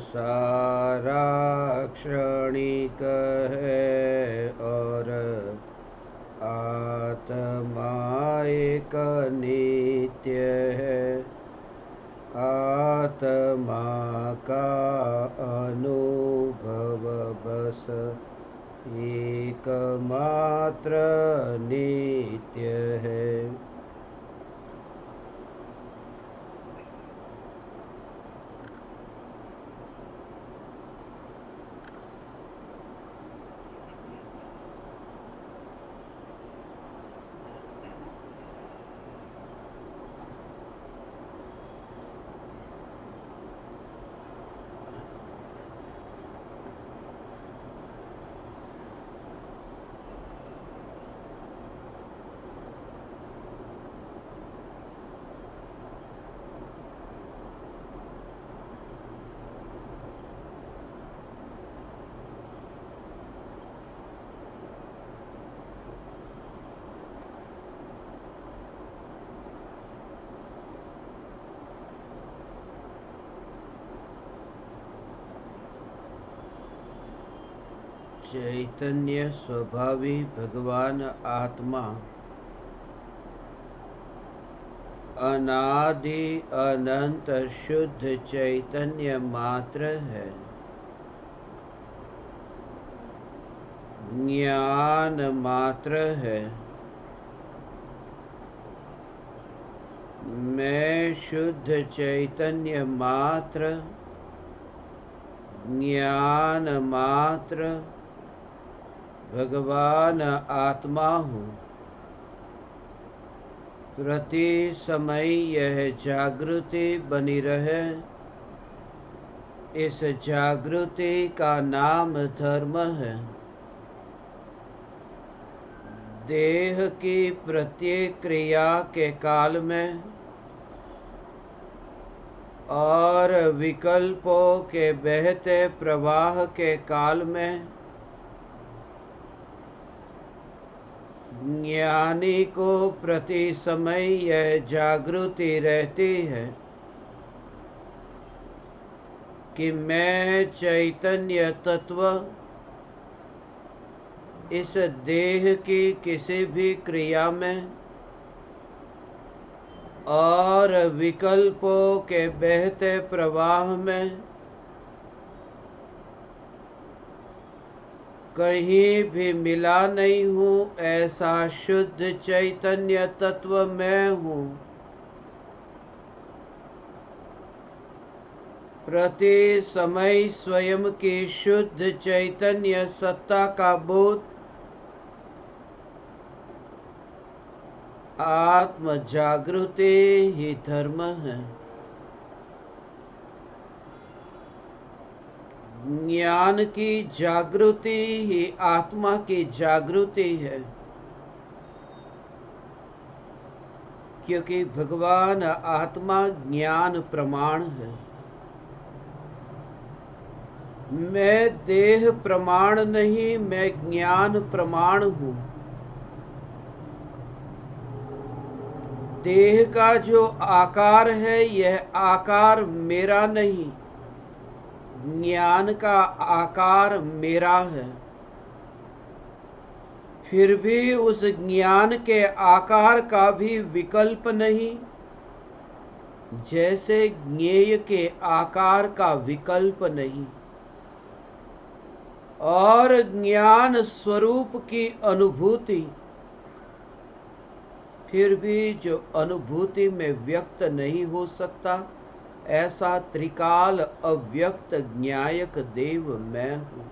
सारा क्षणिक है और आत्मा एक नित्य है। आत्मा का अनुभव बस एकमात्र नित्य है। चैतन्य स्वभावी भगवान आत्मा अनादि अनंत शुद्ध चैतन्य मात्र है। ज्ञान मात्र है। मैं शुद्ध चैतन्य मात्र, ज्ञान मात्र भगवान आत्मा हूँ। प्रति समय यह जागृति बनी रहे, इस जागृति का नाम धर्म है। देह की प्रत्येक क्रिया के काल में और विकल्पों के बहते प्रवाह के काल में ज्ञानी को प्रति समय यह जागृति रहती है कि मैं चैतन्य तत्व इस देह की किसी भी क्रिया में और विकल्पों के बहते प्रवाह में कहीं भी मिला नहीं हूँ। ऐसा शुद्ध चैतन्य तत्व मैं हूँ। प्रति समय स्वयं की शुद्ध चैतन्य सत्ता का बोध आत्म जागृति ही धर्म है। ज्ञान की जागृति ही आत्मा की जागृति है, क्योंकि भगवान आत्मा ज्ञान प्रमाण है। मैं देह प्रमाण नहीं, मैं ज्ञान प्रमाण हूँ। देह का जो आकार है यह आकार मेरा नहीं, ज्ञान का आकार मेरा है। फिर भी उस ज्ञान के आकार का भी विकल्प नहीं, जैसे ज्ञेय के आकार का विकल्प नहीं। और ज्ञान स्वरूप की अनुभूति फिर भी जो अनुभूति में व्यक्त नहीं हो सकता, ऐसा त्रिकाल अव्यक्त ज्ञायक देव मैं हूँ।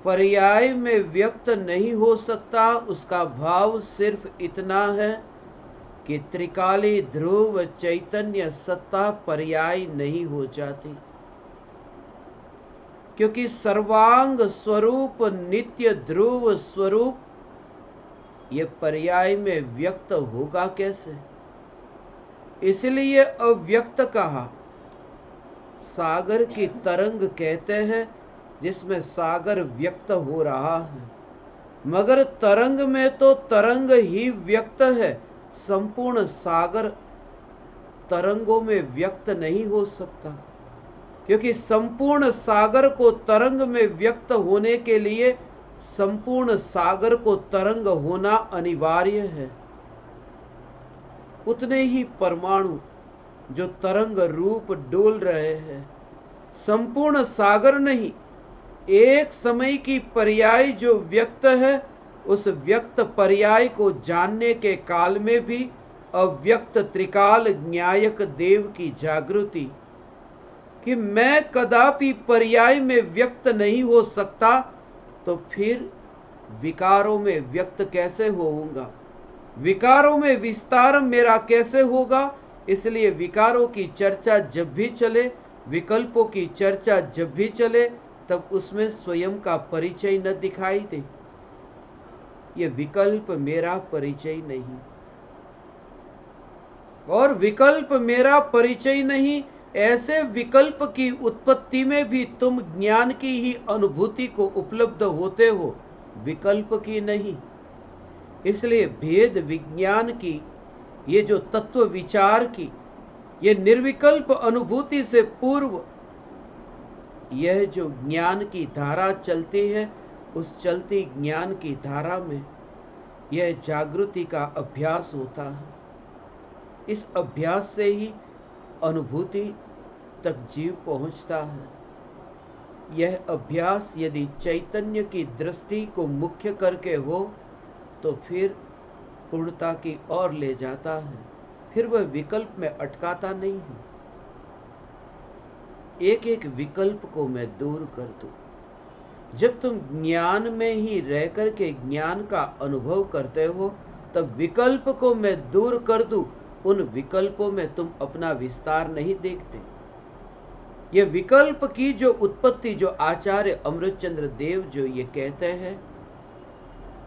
पर्याय में व्यक्त नहीं हो सकता, उसका भाव सिर्फ इतना है कि त्रिकाली ध्रुव चैतन्य सत्ता पर्याय नहीं हो जाती, क्योंकि सर्वांग स्वरूप नित्य ध्रुव स्वरूप ये पर्याय में व्यक्त होगा कैसे? इसलिए अव्यक्त कहा। सागर की तरंग कहते हैं जिसमें सागर व्यक्त हो रहा है, मगर तरंग में तो तरंग ही व्यक्त है, संपूर्ण सागर तरंगों में व्यक्त नहीं हो सकता, क्योंकि संपूर्ण सागर को तरंग में व्यक्त होने के लिए संपूर्ण सागर को तरंग होना अनिवार्य है। उतने ही परमाणु जो तरंग रूप डोल रहे हैं, संपूर्ण सागर नहीं, एक समय की पर्याय जो व्यक्त है, उस व्यक्त पर्याय को जानने के काल में भी अव्यक्त त्रिकाल न्यायक देव की जागृति कि मैं कदापि पर्याय में व्यक्त नहीं हो सकता, तो फिर विकारों में व्यक्त कैसे होऊंगा, विकारों में विस्तार मेरा कैसे होगा। इसलिए विकारों की चर्चा जब भी चले, विकल्पों की चर्चा जब भी चले, तब उसमें स्वयं का परिचय न दिखाई दे। ये विकल्प मेरा परिचय नहीं, और विकल्प मेरा परिचय नहीं, ऐसे विकल्प की उत्पत्ति में भी तुम ज्ञान की ही अनुभूति को उपलब्ध होते हो, विकल्प की नहीं। इसलिए भेद विज्ञान की, ये जो तत्व विचार की, ये निर्विकल्प अनुभूति से पूर्व यह जो ज्ञान की धारा चलती है, उस चलती ज्ञान की धारा में यह जागृति का अभ्यास होता है। इस अभ्यास से ही अनुभूति तक जीव पहुंचता है। यह अभ्यास यदि चैतन्य की दृष्टि को मुख्य करके हो, तो फिर पूर्णता की ओर ले जाता है, फिर वह विकल्प में अटकाता नहीं है। एक एक विकल्प को मैं दूर कर दूं। जब तुम ज्ञान में ही रह कर के ज्ञान का अनुभव करते हो, तब विकल्प को मैं दूर कर दूं, उन विकल्पों में तुम अपना विस्तार नहीं देखते। ये विकल्प की जो उत्पत्ति, जो आचार्य अमृतचंद्र देव जो ये कहते हैं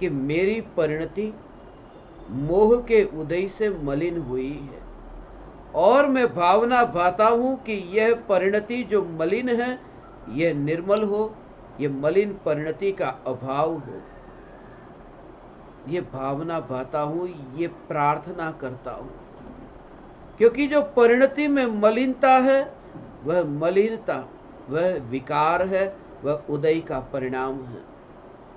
कि मेरी परिणति मोह के उदय से मलिन हुई है, और मैं भावना भाता हूं कि यह परिणति जो मलिन है, यह निर्मल हो, यह मलिन परिणति का अभाव हो। ये भावना भाता हूं, ये प्रार्थना करता हूं, क्योंकि जो परिणति में मलिनता है, वह मलिनता, वह विकार है, वह उदय का परिणाम है,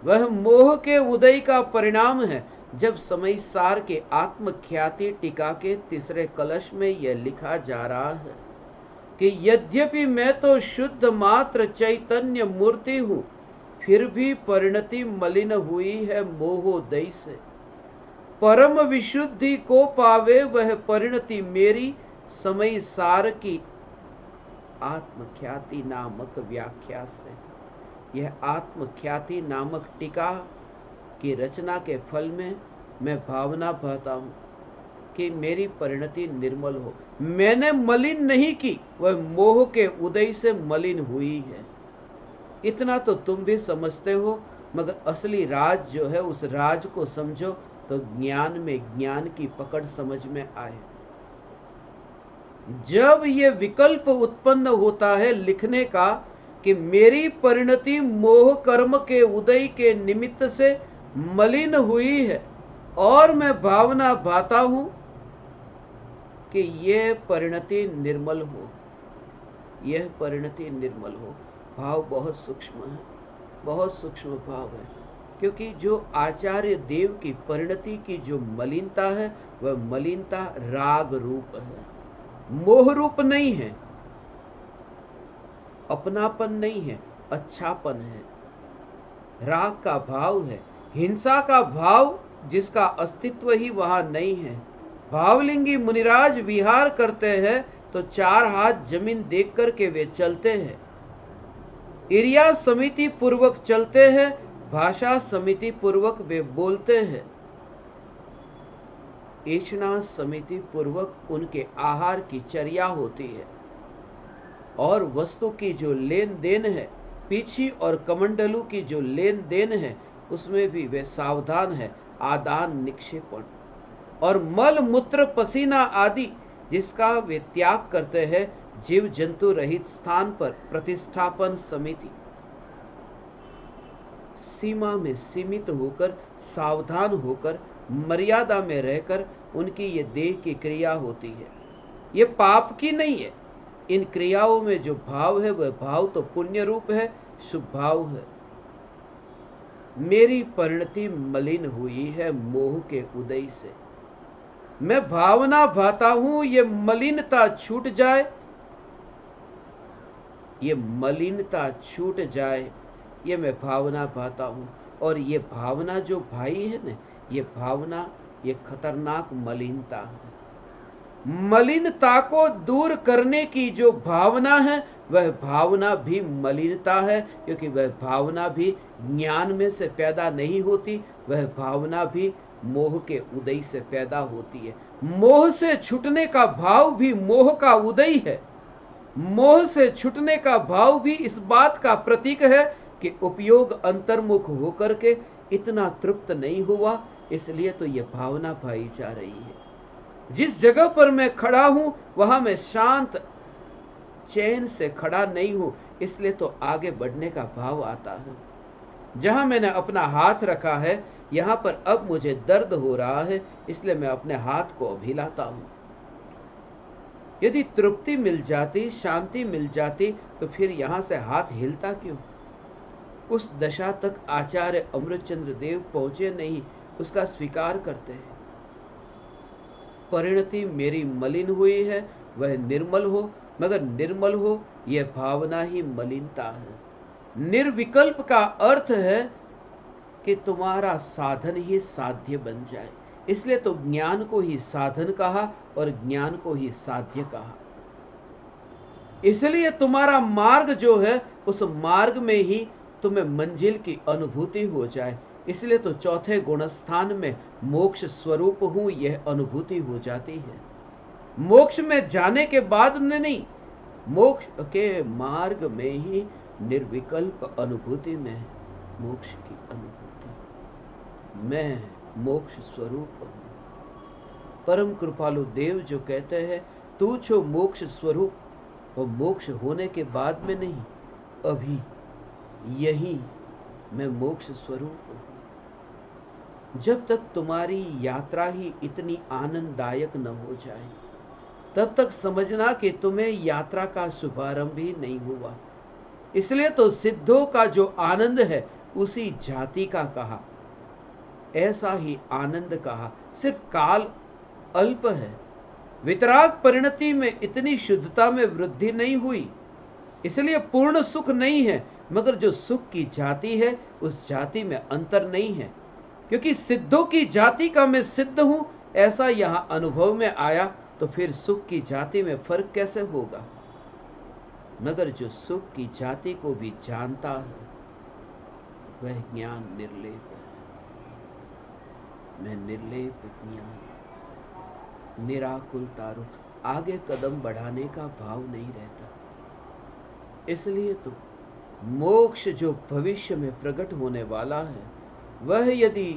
वह मोह के उदय का परिणाम है। जब समय सार के आत्मख्याति टीका के तीसरे कलश में यह लिखा जा रहा है कि यद्यपि मैं तो शुद्ध मात्र चैतन्य मूर्ति हूं, फिर भी परिणति मलिन हुई है मोहोदय से। परम विशुद्धि को पावे वह परिणति मेरी, समय सार की आत्मख्याति नामक व्याख्या से। यह आत्मख्याति नामक टीका की रचना के फल में मैं भावना भाता हूं कि मेरी परिणति निर्मल हो। मैंने मलिन नहीं की, वह मोह के उदय से मलिन हुई है। इतना तो तुम भी समझते हो, मगर असली राज जो है, उस राज को समझो तो ज्ञान में ज्ञान की पकड़ समझ में आए। जब ये विकल्प उत्पन्न होता है लिखने का कि मेरी परिणति मोह कर्म के उदय के निमित्त से मलिन हुई है, और मैं भावना भाता हूं कि यह परिणति निर्मल हो, यह परिणति निर्मल हो। भाव बहुत सूक्ष्म है, बहुत सूक्ष्म भाव है, क्योंकि जो आचार्य देव की परिणति की जो मलिनता है, वह मलिनता राग रूप है, मोह रूप नहीं है, अपनापन नहीं है, अच्छापन है, राग का भाव है, हिंसा का भाव जिसका अस्तित्व ही वहां नहीं है। भावलिंगी मुनिराज विहार करते हैं तो 4 हाथ जमीन देख कर के वे चलते हैं, इरिया समिति पूर्वक चलते हैं, भाषा समिति पूर्वक वे बोलते हैं, एषणा समिति पूर्वक उनके आहार की चर्या होती है, और वस्तु की जो लेन देन है, पीछी और कमंडलू की जो लेन देन है, उसमें भी वे सावधान है। आदान निक्षेपण और मल मूत्र पसीना आदि जिसका वे त्याग करते हैं, जीव जंतु रहित स्थान पर प्रतिष्ठापन समिति, सीमा में सीमित होकर, सावधान होकर, मर्यादा में रहकर उनकी ये देह की क्रिया होती है। ये पाप की नहीं है। इन क्रियाओं में जो भाव है वह भाव तो पुण्य रूप है, शुभ भाव है। मेरी परिणति मलिन हुई है मोह के उदय से। मैं भावना भाता हूं ये मलिनता छूट जाए, ये मलिनता छूट जाए, ये मैं भावना भाता हूं। और ये भावना जो भाई है ना, ये भावना, ये खतरनाक मलिनता है। मलिनता को दूर करने की जो भावना है वह भावना भी मलिनता है, क्योंकि वह भावना भी ज्ञान में से पैदा नहीं होती, वह भावना भी मोह के उदय से पैदा होती है। मोह से छूटने का भाव भी मोह का उदय है। मोह से छूटने का भाव भी इस बात का प्रतीक है कि उपयोग अंतर्मुख होकर के इतना तृप्त नहीं हुआ, इसलिए तो यह भावना पाई जा रही है। जिस जगह पर मैं खड़ा हूं वहां मैं शांत चैन से खड़ा नहीं हूं, इसलिए तो आगे बढ़ने का भाव आता है। जहां मैंने अपना हाथ रखा है यहां पर अब मुझे दर्द हो रहा है, इसलिए मैं अपने हाथ को अभी हिलाता हूं। यदि तृप्ति मिल जाती, शांति मिल जाती, तो फिर यहां से हाथ हिलता क्यों? उस दशा तक आचार्य अमृतचंद्र देव पहुंचे नहीं, उसका स्वीकार करते हैं। परिणति मेरी मलिन हुई है, वह निर्मल हो, मगर निर्मल हो यह भावना ही मलिनता है। निर्विकल्प का अर्थ है कि तुम्हारा साधन ही साध्य बन जाए, इसलिए तो ज्ञान को ही साधन कहा और ज्ञान को ही साध्य कहा। इसलिए तुम्हारा मार्ग जो है उस मार्ग में ही तुम्हें मंजिल की अनुभूति हो जाए, इसलिए तो चौथे गुणस्थान में मोक्ष स्वरूप हूं यह अनुभूति हो जाती है। मोक्ष में जाने के बाद नहीं, मोक्ष के मार्ग में ही निर्विकल्प अनुभूति में मोक्ष की अनुभूति। मैं मोक्ष स्वरूप हूं। परम कृपालु देव जो कहते हैं तू छो मोक्ष स्वरूप, और मोक्ष होने के बाद में नहीं, अभी यही मैं मोक्ष स्वरूप हूं। जब तक तुम्हारी यात्रा ही इतनी आनंददायक न हो जाए तब तक समझना कि तुम्हें यात्रा का शुभारंभ ही नहीं हुआ। इसलिए तो सिद्धों का जो आनंद है उसी जाति का कहा, ऐसा ही आनंद कहा, सिर्फ काल अल्प है। वितराग परिणति में इतनी शुद्धता में वृद्धि नहीं हुई, इसलिए पूर्ण सुख नहीं है, मगर जो सुख की जाति है उस जाति में अंतर नहीं है। क्योंकि सिद्धों की जाति का मैं सिद्ध हूं ऐसा यहां अनुभव में आया, तो फिर सुख की जाति में फर्क कैसे होगा? मगर जो सुख की जाति को भी जानता है वह ज्ञान निर्लेप है। मैं निर्लेप ज्ञान, निराकुल तारू, आगे कदम बढ़ाने का भाव नहीं रहता। इसलिए तो मोक्ष जो भविष्य में प्रकट होने वाला है वह यदि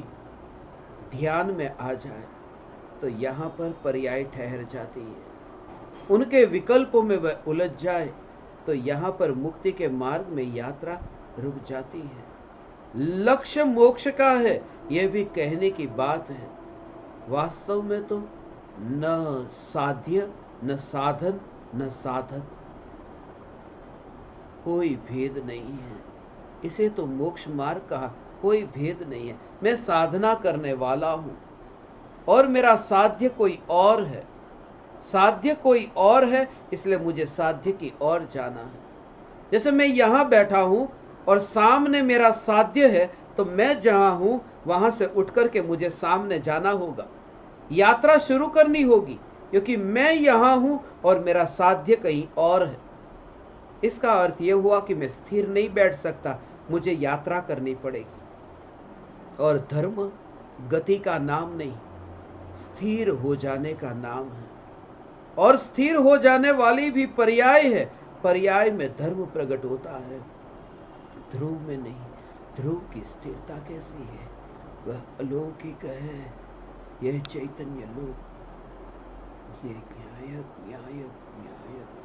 ध्यान में आ जाए तो यहां पर पर्याय ठहर जाती है। उनके विकल्पों में वह उलझ जाए तो यहां पर मुक्ति के मार्ग में यात्रा रुक जाती है। लक्ष्य मोक्ष का है यह भी कहने की बात है, वास्तव में तो न साध्य, न साधन, न साधक, कोई भेद नहीं है। इसे तो मोक्ष मार्ग कहा, कोई भेद नहीं है। मैं साधना करने वाला हूं और मेरा साध्य कोई और है, साध्य कोई और है, इसलिए मुझे साध्य की ओर जाना है। जैसे मैं यहां बैठा हूं और सामने मेरा साध्य है, तो मैं जहां हूं वहां से उठ करके मुझे सामने जाना होगा, यात्रा शुरू करनी होगी, क्योंकि मैं यहां हूं और मेरा साध्य कहीं और है। इसका अर्थ यह हुआ कि मैं स्थिर नहीं बैठ सकता, मुझे यात्रा करनी पड़ेगी। और धर्म गति का नाम नहीं, स्थिर हो जाने का नाम है। और स्थिर हो जाने वाली भी पर्याय है, पर्याय में धर्म प्रकट होता है, ध्रुव में नहीं। ध्रुव की स्थिरता कैसी है? वह अलौकिक है, यह चैतन्य लोक, ये न्यायक न्यायक न्यायक।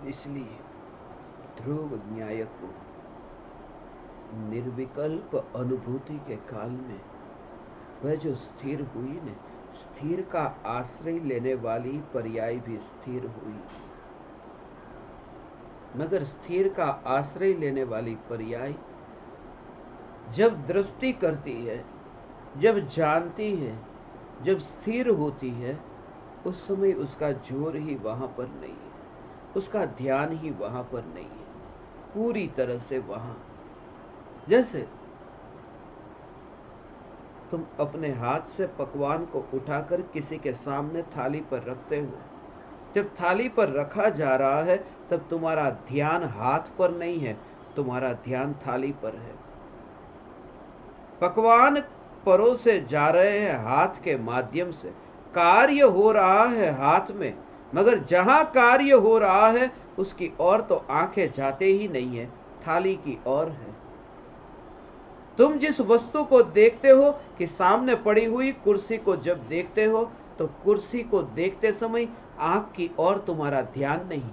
इसलिए ध्रुव न्यायक को निर्विकल्प अनुभूति के काल में वह जो स्थिर हुई ने, स्थिर का आश्रय लेने वाली पर्याय भी स्थिर हुई, मगर स्थिर का आश्रय लेने वाली पर्याय जब दृष्टि करती है, जब जानती है, जब स्थिर होती है, उस समय उसका जोर ही वहां पर नहीं है, उसका ध्यान ही वहां पर नहीं है, पूरी तरह से वहां। जैसे तुम अपने हाथ से पकवान को उठाकर किसी के सामने थाली पर रखते हो, जब थाली पर रखा जा रहा है तब तुम्हारा ध्यान हाथ पर नहीं है, तुम्हारा ध्यान थाली पर है। पकवान परोसे जा रहे हैं हाथ के माध्यम से, कार्य हो रहा है हाथ में, मगर जहां कार्य हो रहा है उसकी ओर तो आंखें जाते ही नहीं है, थाली की ओर है। तुम जिस वस्तु को देखते हो कि सामने पड़ी हुई कुर्सी को जब देखते हो तो कुर्सी को देखते समय आंख की ओर तुम्हारा ध्यान नहीं,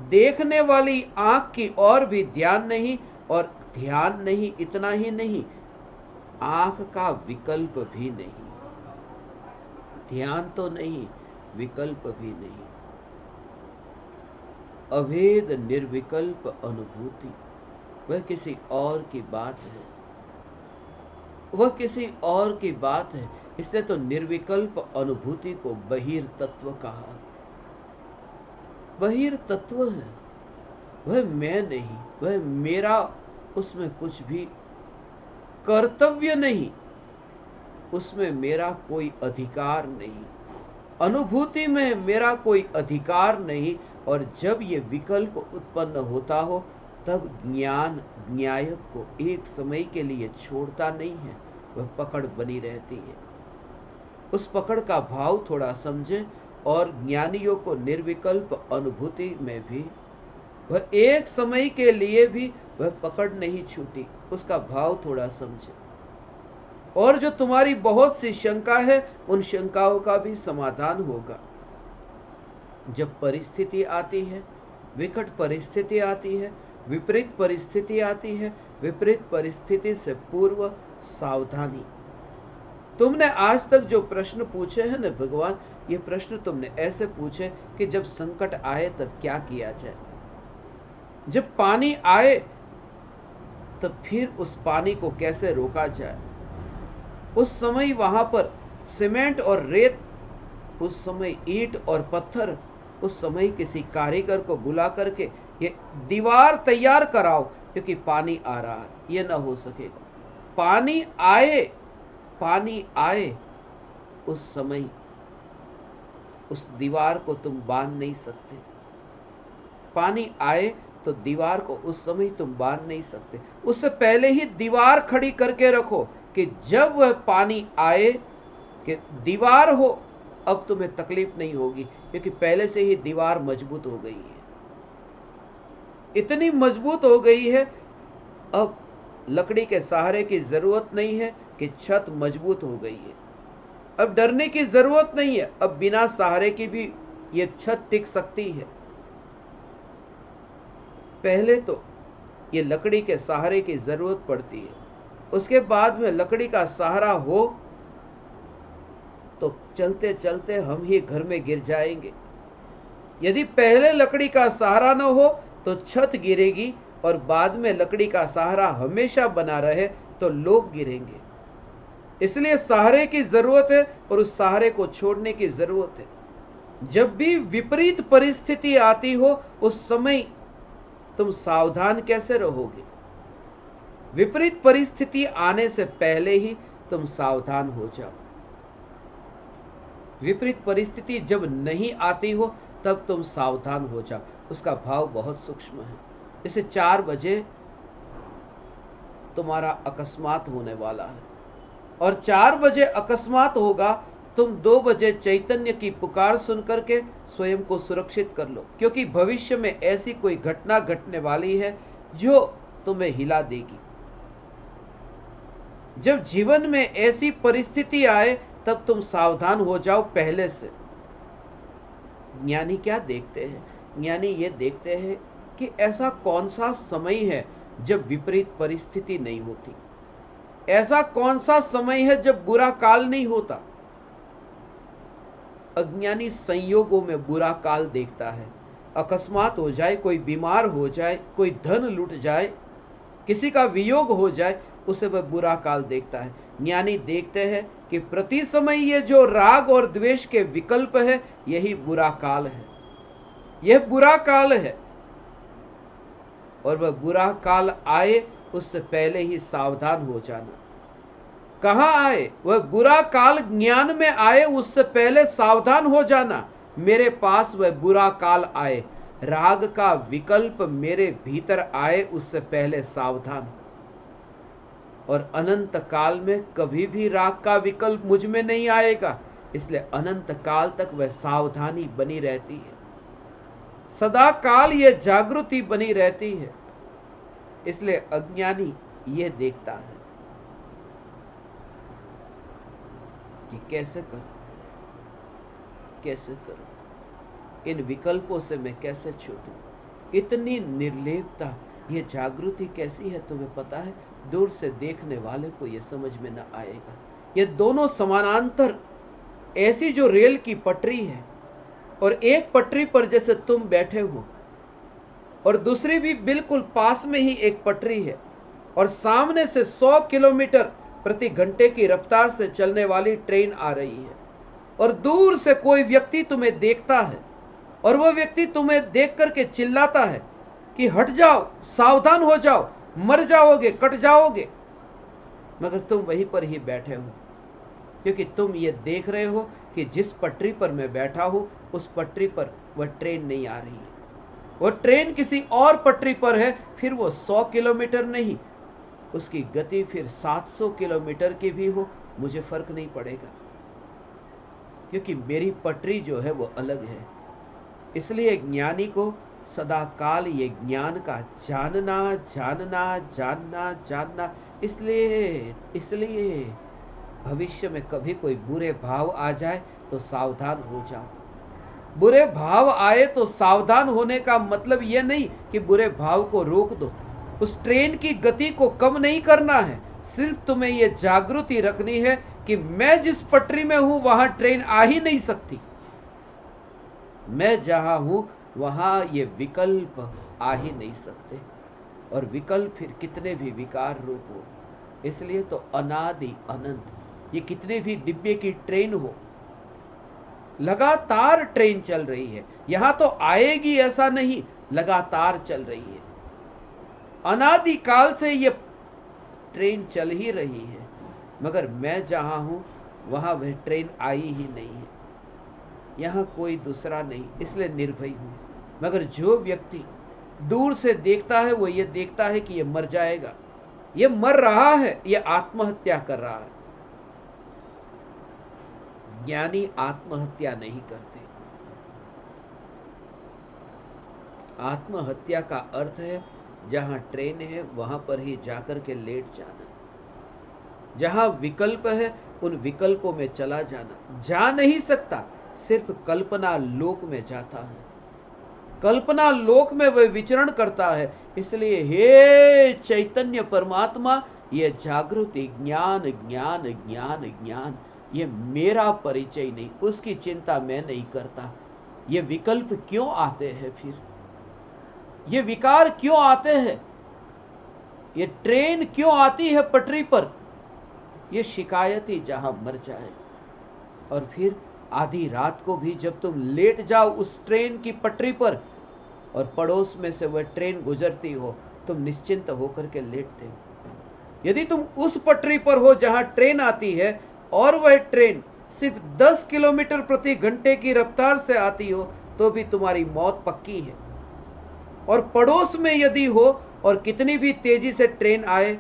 देखने वाली आंख की ओर भी ध्यान नहीं, और ध्यान नहीं, इतना ही नहीं, आंख का विकल्प भी नहीं। ध्यान तो नहीं, विकल्प भी नहीं। अभेद निर्विकल्प अनुभूति वह किसी और की बात है, वह किसी और की बात है। इसलिए तो निर्विकल्प अनुभूति को बहिर तत्व कहा। बहिर तत्व है, वह मैं नहीं, वह मेरा उसमें कुछ भी कर्तव्य नहीं, उसमें मेरा कोई अधिकार नहीं, अनुभूति में मेरा कोई अधिकार नहीं। और जब ये विकल्प उत्पन्न होता हो तब ज्ञान न्यायक को एक समय के लिए छोड़ता नहीं है, वह पकड़ बनी रहती है। उस पकड़ का भाव थोड़ा समझें, और ज्ञानियों को निर्विकल्प अनुभूति में भी वह एक समय के लिए भी वह पकड़ नहीं छूटी, उसका भाव थोड़ा समझें। और जो तुम्हारी बहुत सी शंका है, उन शंकाओं का भी समाधान होगा। जब परिस्थिति आती है, विकट परिस्थिति आती है, विपरीत परिस्थिति आती है, विपरीत परिस्थिति से पूर्व सावधानी। तुमने आज तक जो प्रश्न पूछे हैं ना भगवान, ये प्रश्न तुमने ऐसे पूछे कि जब संकट आए तब क्या किया जाए, जब पानी आए तब फिर उस पानी को कैसे रोका जाए। उस समय वहां पर सीमेंट और रेत, उस समय ईंट और पत्थर, उस समय किसी कारीगर को बुला करके ये दीवार तैयार कराओ क्योंकि पानी आ रहा है, ये ना हो सकेगा। पानी आए, पानी आए, उस समय उस दीवार को तुम बांध नहीं सकते। पानी आए तो दीवार को उस समय तुम बांध नहीं सकते। उससे पहले ही दीवार खड़ी करके रखो कि जब वह पानी आए कि दीवार हो, अब तुम्हें तकलीफ नहीं होगी, क्योंकि पहले से ही दीवार मजबूत हो गई है। इतनी मजबूत हो गई है, अब लकड़ी के सहारे की जरूरत नहीं है कि छत मजबूत हो गई है। अब डरने की जरूरत नहीं है, अब बिना सहारे की भी ये छत टिक सकती है। पहले तो ये लकड़ी के सहारे की जरूरत पड़ती है, उसके बाद में लकड़ी का सहारा हो तो चलते चलते हम ही घर में गिर जाएंगे। यदि पहले लकड़ी का सहारा न हो तो छत गिरेगी, और बाद में लकड़ी का सहारा हमेशा बना रहे तो लोग गिरेंगे। इसलिए सहारे की जरूरत है, और उस सहारे को छोड़ने की जरूरत है। जब भी विपरीत परिस्थिति आती हो, उस समय तुम सावधान कैसे रहोगे? विपरीत परिस्थिति आने से पहले ही तुम सावधान हो जाओ। विपरीत परिस्थिति जब नहीं आती हो तब तुम सावधान हो जाओ। उसका भाव बहुत सूक्ष्म है। जैसे 4 बजे तुम्हारा अकस्मात होने वाला है, और 4 बजे अकस्मात होगा, तुम 2 बजे चैतन्य की पुकार सुनकर के स्वयं को सुरक्षित कर लो, क्योंकि भविष्य में ऐसी कोई घटना घटने वाली है जो तुम्हें हिला देगी। जब जीवन में ऐसी परिस्थिति आए तब तुम सावधान हो जाओ पहले से। ज्ञानी क्या देखते हैं? ज्ञानी ये देखते हैं कि ऐसा कौन सा समय है जब विपरीत परिस्थिति नहीं होती, ऐसा कौन सा समय है जब बुरा काल नहीं होता। अज्ञानी संयोगों में बुरा काल देखता है, अकस्मात हो जाए, कोई बीमार हो जाए, कोई धन लुट जाए, किसी का वियोग हो जाए, उसे वह बुरा काल देखता है। ज्ञानी देखते हैं कि प्रति समय ये जो राग और द्वेष के विकल्प है, यही बुरा काल है, यह बुरा काल है। और वह बुरा काल आए उससे पहले ही सावधान हो जाना। कहां आए? वह बुरा काल ज्ञान में आए उससे पहले सावधान हो जाना। मेरे पास वह बुरा काल आए, राग का विकल्प मेरे भीतर आए उससे पहले सावधान। और अनंत काल में कभी भी राग का विकल्प मुझ में नहीं आएगा, इसलिए अनंत काल तक वह सावधानी बनी रहती है, सदा काल यह जागृति बनी रहती है। इसलिए अज्ञानी यह देखता है कि कैसे करूं, कैसे करूं, इन विकल्पों से मैं कैसे छूटूं। इतनी निर्लेपता, ये जागृति कैसी है तुम्हें पता है? दूर से देखने वाले को यह समझ में न आएगा। ये दोनों समानांतर, ऐसी जो रेल की पटरी है और एक पटरी पर जैसे तुम बैठे हो और दूसरी भी बिल्कुल पास में ही एक पटरी है और सामने से 100 किलोमीटर प्रति घंटे की रफ्तार से चलने वाली ट्रेन आ रही है और दूर से कोई व्यक्ति तुम्हें देखता है और वह व्यक्ति तुम्हें देख करके चिल्लाता है कि हट जाओ, सावधान हो जाओ, मर जाओगे, कट जाओगे। मगर तुम वहीं पर ही बैठे हो, क्योंकि तुम ये देख रहे हो कि जिस पटरी पर मैं बैठा हूं उस पटरी पर वह ट्रेन नहीं आ रही है, वह ट्रेन किसी और पटरी पर है। फिर वो 100 किलोमीटर नहीं, उसकी गति फिर 700 किलोमीटर की भी हो, मुझे फर्क नहीं पड़ेगा, क्योंकि मेरी पटरी जो है वो अलग है। इसलिए ज्ञानी को सदा काल ये ज्ञान का जानना जानना जानना जानना। इसलिए भविष्य में कभी कोई बुरे भाव आ जाए तो सावधान हो जाओ। बुरे भाव आए तो सावधान होने का मतलब यह नहीं कि बुरे भाव को रोक दो, उस ट्रेन की गति को कम नहीं करना है। सिर्फ तुम्हें यह जागृति रखनी है कि मैं जिस पटरी में हूं वहां ट्रेन आ ही नहीं सकती, मैं जहां हूं वहां ये विकल्प आ ही नहीं सकते, और विकल्प फिर कितने भी विकार रूप हो। इसलिए तो अनादि अनंत, ये कितने भी डिब्बे की ट्रेन हो, लगातार ट्रेन चल रही है, यहां तो आएगी ऐसा नहीं, लगातार चल रही है। अनादि काल से ये ट्रेन चल ही रही है, मगर मैं जहां हूं वहां वह ट्रेन आई ही नहीं है, यहां कोई दूसरा नहीं, इसलिए निर्भय हूं। मगर जो व्यक्ति दूर से देखता है वो ये देखता है कि ये मर जाएगा, ये मर रहा है, ये आत्महत्या कर रहा है। ज्ञानी आत्महत्या नहीं करते। आत्महत्या का अर्थ है जहां ट्रेन है वहां पर ही जाकर के लेट जाना, जहां विकल्प है उन विकल्पों में चला जाना। जा नहीं सकता, सिर्फ कल्पना लोक में जाता है, कल्पना लोक में वह विचरण करता है। इसलिए हे चैतन्य परमात्मा, ये जागृति ज्ञान ज्ञान ज्ञान ज्ञान, ये मेरा परिचय नहीं, उसकी चिंता मैं नहीं करता। ये विकल्प क्यों आते हैं, फिर ये विकार क्यों आते हैं, ये ट्रेन क्यों आती है पटरी पर, ये शिकायत ही जहां मर जाए। और फिर आधी रात को भी जब तुम लेट जाओ उस ट्रेन की पटरी पर और पड़ोस में से वह ट्रेन गुजरती हो, तुम निश्चिंत होकर के लेटते हो। यदि तुम उस पटरी पर हो जहां ट्रेन आती है और वह ट्रेन सिर्फ 10 किलोमीटर प्रति घंटे की रफ्तार से आती हो, तो भी तुम्हारी मौत पक्की है। और पड़ोस में यदि हो और कितनी भी तेजी से ट्रेन आए,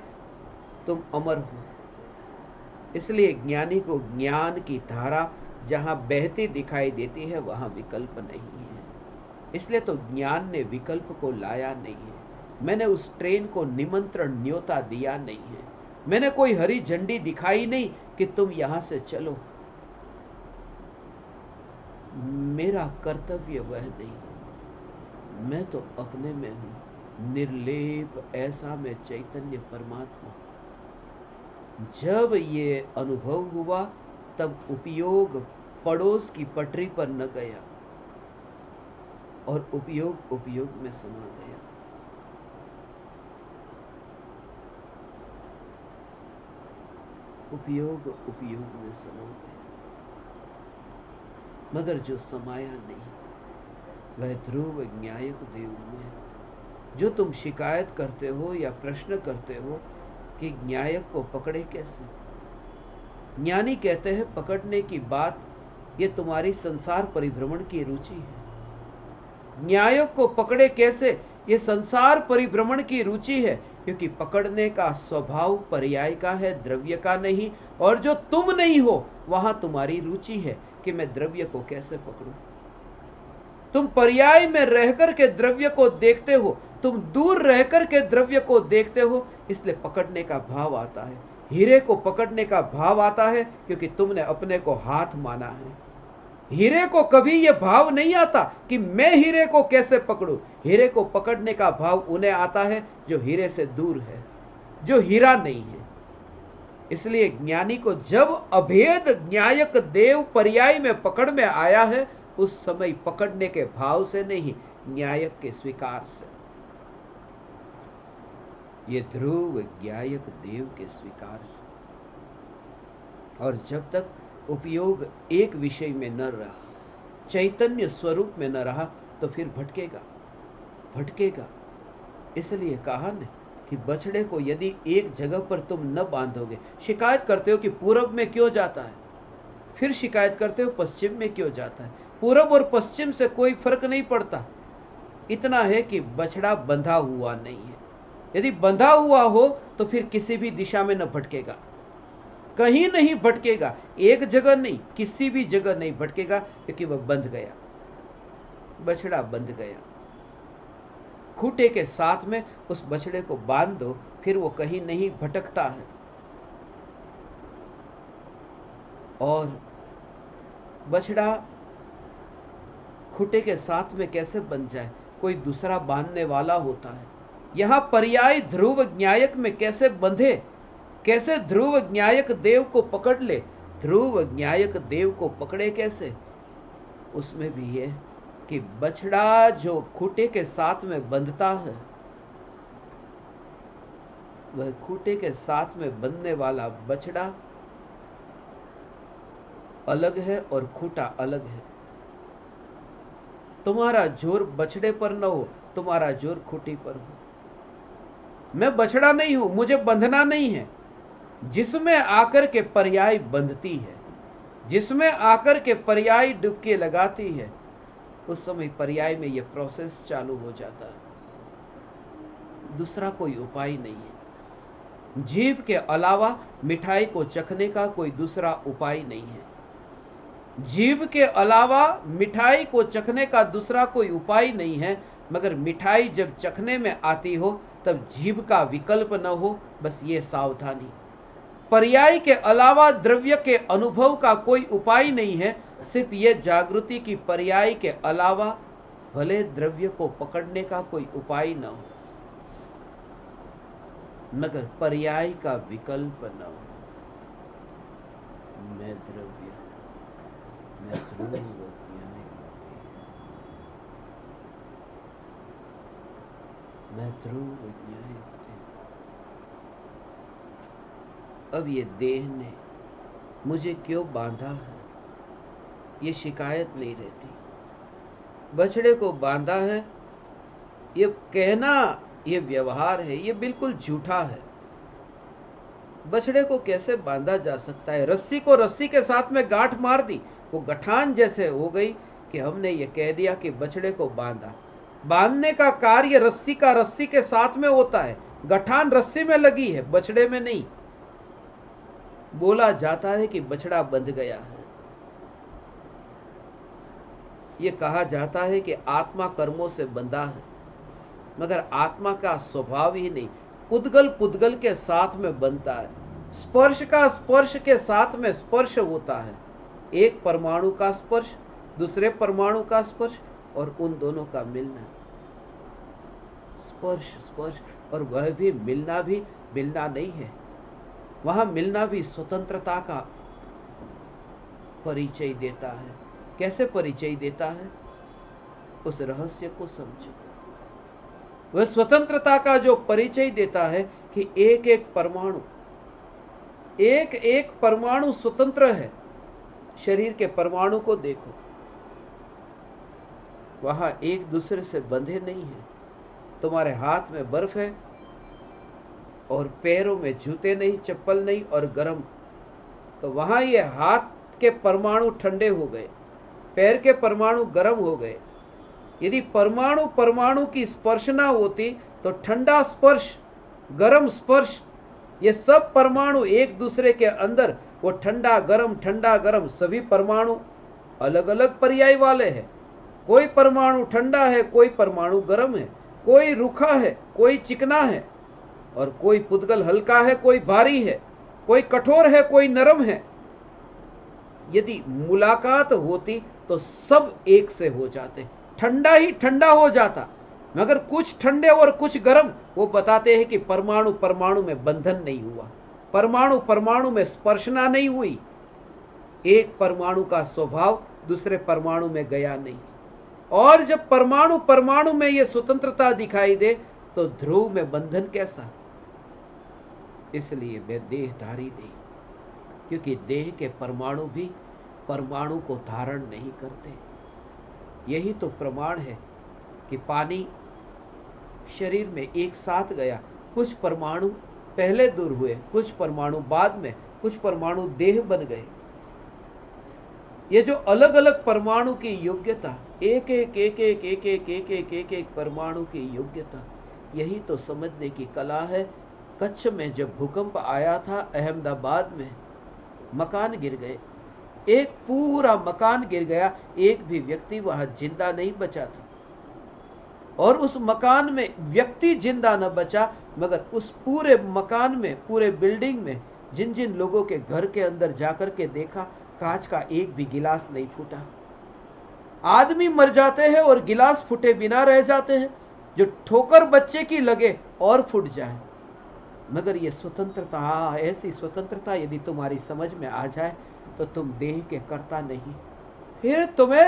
तुम अमर हो। इसलिए ज्ञानी को ज्ञान की धारा जहां बहती दिखाई देती है वहां विकल्प नहीं है। इसलिए तो ज्ञान ने विकल्प को लाया नहीं है। मैंने उस ट्रेन को निमंत्रण न्योता दिया नहीं है, मैंने कोई हरी झंडी दिखाई नहीं कि तुम यहां से चलो। मेरा कर्तव्य वह नहीं, मैं तो अपने में हूं, निर्लेप ऐसा मैं चैतन्य परमात्मा। जब ये अनुभव हुआ तब उपयोग पड़ोस की पटरी पर न गया और उपयोग उपयोग में समा गया। उपयोग उपयोग में समा गया, मगर जो समाया नहीं वह ध्रुव न्यायक देव में। जो तुम शिकायत करते हो या प्रश्न करते हो कि न्यायक को पकड़े कैसे, ज्ञानी कहते हैं पकड़ने की बात ये तुम्हारी संसार परिभ्रमण की रुचि है। न्यायक को पकड़े कैसे, ये संसार परिभ्रमण की रुचि है, क्योंकि पकड़ने का स्वभाव पर्याय का है, द्रव्य का नहीं। और जो तुम नहीं हो वहां तुम्हारी रुचि है कि मैं द्रव्य को कैसे पकड़ूं। तुम पर्याय में रहकर के द्रव्य को देखते हो, तुम दूर रहकर के द्रव्य को देखते हो, इसलिए पकड़ने का भाव आता है। हीरे को पकड़ने का भाव आता है क्योंकि तुमने अपने को हाथ माना है। हीरे को कभी यह भाव नहीं आता कि मैं हीरे को कैसे पकड़ूं। हीरे को पकड़ने का भाव उन्हें आता है जो हीरे से दूर है, जो हीरा नहीं है। इसलिए ज्ञानी को जब अभेद न्यायक देव पर्याय में पकड़ में आया है, उस समय पकड़ने के भाव से नहीं, न्यायक के स्वीकार से। ये ध्रुव न्यायक देव के स्वीकार से। और जब तक उपयोग एक विषय में न रहा, चैतन्य स्वरूप में न रहा, तो फिर भटकेगा भटकेगा। इसलिए कहा न कि बछड़े को यदि एक जगह पर तुम न बांधोगे, शिकायत करते हो कि पूरब में क्यों जाता है, फिर शिकायत करते हो पश्चिम में क्यों जाता है। पूरब और पश्चिम से कोई फर्क नहीं पड़ता, इतना है कि बछड़ा बंधा हुआ नहीं है। यदि बंधा हुआ हो तो फिर किसी भी दिशा में न भटकेगा, कहीं नहीं भटकेगा, एक जगह नहीं, किसी भी जगह नहीं भटकेगा, क्योंकि वह बंध गया, बछड़ा बंध गया। खूंटे के साथ में उस बछड़े को बांध दो, फिर वो कहीं नहीं भटकता है। और बछड़ा खूंटे के साथ में कैसे बंध जाए, कोई दूसरा बांधने वाला होता है। यहां पर्याय ध्रुव न्यायक में कैसे बंधे, कैसे ध्रुव न्यायक देव को पकड़ ले, ध्रुव न्यायक देव को पकड़े कैसे, उसमें भी है कि बछड़ा जो खूंटे के साथ में बंधता है, वह खूंटे के साथ में बंधने वाला बछड़ा अलग है और खूंटा अलग है। तुम्हारा जोर बछड़े पर न हो, तुम्हारा जोर खूंटी पर हो। मैं बछड़ा नहीं हूं, मुझे बंधना नहीं है। जिसमें आकर के पर्याय बंधती है, जिसमें आकर के पर्याय डुबकी लगाती है, उस समय पर्याय में यह प्रोसेस चालू हो जाता है। दूसरा कोई उपाय नहीं है। जीभ के अलावा मिठाई को चखने का कोई दूसरा उपाय नहीं है। जीभ के अलावा मिठाई को चखने का दूसरा कोई उपाय नहीं है, मगर मिठाई जब चखने में आती हो तब जीभ का विकल्प न हो, बस ये सावधानी। पर्याय के अलावा द्रव्य के अनुभव का कोई उपाय नहीं है, सिर्फ ये जागृति की पर्याय के अलावा भले द्रव्य को पकड़ने का कोई उपाय न हो, मगर पर्याय का विकल्प न हो। मैं द्रव्य, मैं ध्रुव न्याय, मैं ध्रुव न्याय। अब ये देह ने मुझे क्यों बांधा है, ये शिकायत नहीं रहती। बछड़े को बांधा है, ये कहना, ये व्यवहार है, ये बिल्कुल झूठा है। बछड़े को कैसे बांधा जा सकता है? रस्सी को रस्सी के साथ में गांठ मार दी, वो गठान जैसे हो गई कि हमने ये कह दिया कि बछड़े को बांधा। बांधने का कार्य रस्सी का रस्सी के साथ में होता है, गठान रस्सी में लगी है, बछड़े में नहीं। बोला जाता है कि बछड़ा बंध गया है। यह कहा जाता है कि आत्मा कर्मों से बंधा है, मगर आत्मा का स्वभाव ही नहीं, पुद्गल पुद्गल के साथ में बनता है। स्पर्श का स्पर्श के साथ में स्पर्श होता है। एक परमाणु का स्पर्श, दूसरे परमाणु का स्पर्श, और उन दोनों का मिलना। स्पर्श स्पर्श, और वह भी मिलना नहीं है। वहां मिलना भी स्वतंत्रता का परिचय देता है। कैसे परिचय देता है? उस रहस्य को समझो। वह स्वतंत्रता का जो परिचय देता है कि एक एक परमाणु स्वतंत्र है। शरीर के परमाणु को देखो, वहां एक दूसरे से बंधे नहीं है। तुम्हारे हाथ में बर्फ है और पैरों में जूते नहीं, चप्पल नहीं और गर्म, तो वहां ये हाथ के परमाणु ठंडे हो गए, पैर के परमाणु गर्म हो गए। यदि परमाणु परमाणु की स्पर्श ना होती तो ठंडा स्पर्श, गर्म स्पर्श, ये सब परमाणु एक दूसरे के अंदर, वो ठंडा गरम सभी परमाणु अलग अलग पर्याय वाले हैं। कोई परमाणु ठंडा है, कोई परमाणु गर्म है, कोई रूखा है, कोई चिकना है, और कोई पुद्गल हल्का है, कोई भारी है, कोई कठोर है, कोई नरम है। यदि मुलाकात होती तो सब एक से हो जाते, ठंडा ही ठंडा हो जाता। मगर कुछ ठंडे और कुछ गर्म, वो बताते हैं कि परमाणु परमाणु में बंधन नहीं हुआ, परमाणु परमाणु में स्पर्शना नहीं हुई। एक परमाणु का स्वभाव दूसरे परमाणु में गया नहीं। और जब परमाणु परमाणु में यह स्वतंत्रता दिखाई दे तो ध्रुव में बंधन कैसा? इसलिए वे देहधारी नहीं, क्योंकि देह के परमाणु भी परमाणु को धारण नहीं करते। यही तो प्रमाण है कि पानी शरीर में एक साथ गया, कुछ परमाणु पहले दूर हुए, कुछ परमाणु बाद में, कुछ परमाणु देह बन गए। ये जो अलग अलग परमाणु की योग्यता, एक परमाणु की योग्यता, यही तो समझने की कला है। कच्छ में जब भूकंप आया था, अहमदाबाद में मकान गिर गए, एक पूरा मकान गिर गया, एक भी व्यक्ति वहां जिंदा नहीं बचा था। और उस मकान में व्यक्ति जिंदा न बचा, मगर उस पूरे मकान में, पूरे बिल्डिंग में जिन जिन लोगों के घर के अंदर जाकर के देखा, कांच का एक भी गिलास नहीं फूटा। आदमी मर जाते हैं और गिलास फूटे बिना रह जाते हैं, जो ठोकर बच्चे की लगे और फूट जाए। मगर ये स्वतंत्रता, ऐसी स्वतंत्रता यदि तुम्हारी समझ में आ जाए तो तुम देह के कर्ता नहीं, फिर तुम्हें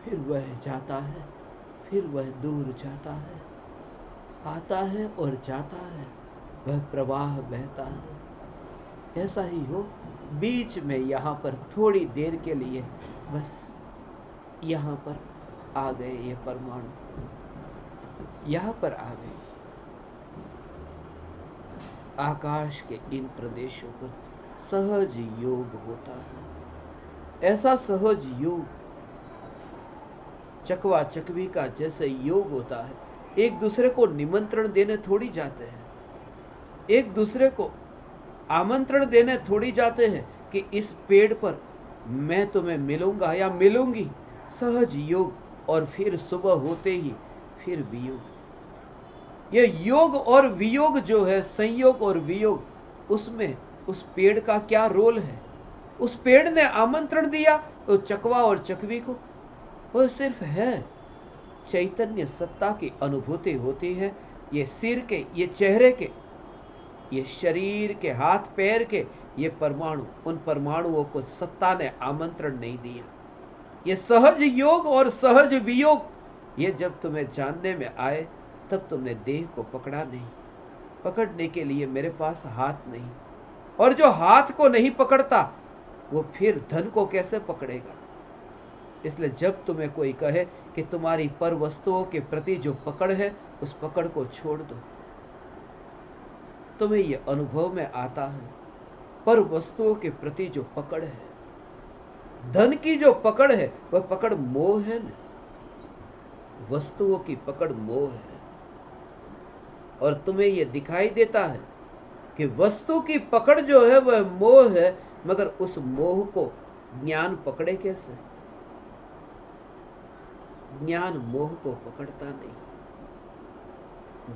फिर वह जाता है, फिर वह दूर जाता है, आता है और जाता है, वह प्रवाह बहता है। ऐसा ही हो, बीच में यहाँ पर थोड़ी देर के लिए बस यहाँ पर आ गए, ये परमाणु यहाँ पर आ गए। आकाश के इन प्रदेशों पर सहज योग होता है। ऐसा सहज योग चकवा चकवी का जैसे योग होता है। एक दूसरे को निमंत्रण देने थोड़ी जाते हैं, एक दूसरे को आमंत्रण देने थोड़ी जाते हैं कि इस पेड़ पर मैं तुम्हें मिलूंगा या मिलूंगी। सहज योग, और फिर सुबह होते ही फिर वियोग। ये योग और वियोग जो है, संयोग और वियोग, उसमें उस पेड़ का क्या रोल है? उस पेड़ ने आमंत्रण दिया तो चकवा और चकवी को, वो सिर्फ है चैतन्य सत्ता की अनुभूति होती है। ये सिर के, ये चेहरे के, ये शरीर के, हाथ पैर के, ये परमाणु, उन परमाणुओं को सत्ता ने आमंत्रण नहीं दिया। ये सहज योग और सहज वियोग, ये जब तुम्हें जानने में आए तब तुमने देह को पकड़ा नहीं। पकड़ने के लिए मेरे पास हाथ नहीं, और जो हाथ को नहीं पकड़ता वो फिर धन को कैसे पकड़ेगा? इसलिए जब तुम्हें कोई कहे कि तुम्हारी पर वस्तुओं के प्रति जो पकड़ है, उस पकड़ को छोड़ दो, तुम्हें यह अनुभव में आता है पर वस्तुओं के प्रति जो पकड़ है, धन की जो पकड़ है, वह पकड़ मोह है न, वस्तुओं की पकड़ मोह है। और तुम्हें यह दिखाई देता है कि वस्तु की पकड़ जो है वह मोह है, मगर उस मोह को ज्ञान पकड़े कैसे? ज्ञान मोह को पकड़ता नहीं।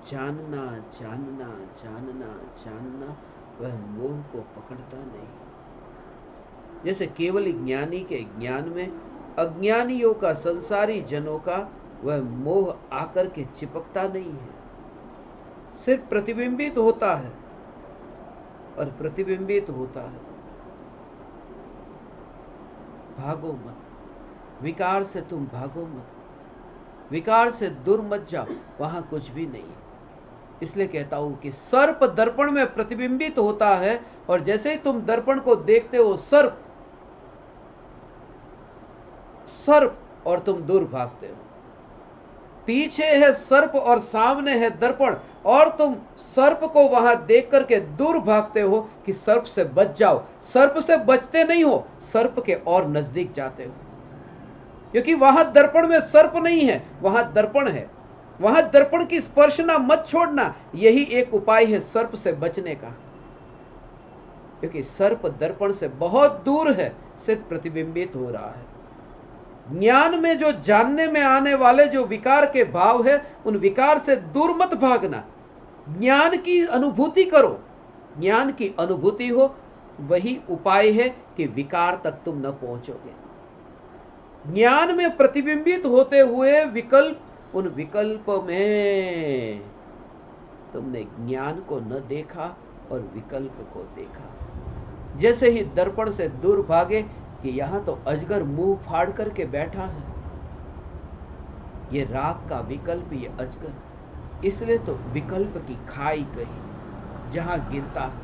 जानना जानना जानना जानना वह मोह को पकड़ता नहीं। जैसे केवल ज्ञानी के ज्ञान में अज्ञानियों का, संसारी जनों का वह मोह आकर के चिपकता नहीं है, सिर्फ प्रतिबिंबित होता है और प्रतिबिंबित होता है। भागो मत, विकार से तुम भागो मत, विकार से दूर मत जाओ, वहां कुछ भी नहीं है। इसलिए कहता हूं कि सर्प दर्पण में प्रतिबिंबित होता है और जैसे ही तुम दर्पण को देखते हो सर्प सर्प और तुम दूर भागते हो। पीछे है सर्प और सामने है दर्पण और तुम सर्प को वहां देख करके दूर भागते हो कि सर्प से बच जाओ। सर्प से बचते नहीं हो, सर्प के और नजदीक जाते हो, क्योंकि वहां दर्पण में सर्प नहीं है, वहां दर्पण है। वहां दर्पण की स्पर्शना मत छोड़ना, यही एक उपाय है सर्प से बचने का, क्योंकि सर्प दर्पण से बहुत दूर है, सिर्फ प्रतिबिंबित हो रहा है। ज्ञान में जो जानने में आने वाले जो विकार के भाव है, उन विकार से दूर मत भागना, ज्ञान की अनुभूति करो। ज्ञान की अनुभूति हो, वही उपाय है कि विकार तक तुम न पहुंचोगे। ज्ञान में प्रतिबिंबित होते हुए विकल्प, उन विकल्प में तुमने ज्ञान को न देखा और विकल्प को देखा। जैसे ही दर्पण से दूर भागे कि यहां तो अजगर मुंह फाड़ करके बैठा है, ये राग का विकल्प, ये अजगर, इसलिए तो विकल्प की खाई कही जहां गिरता है।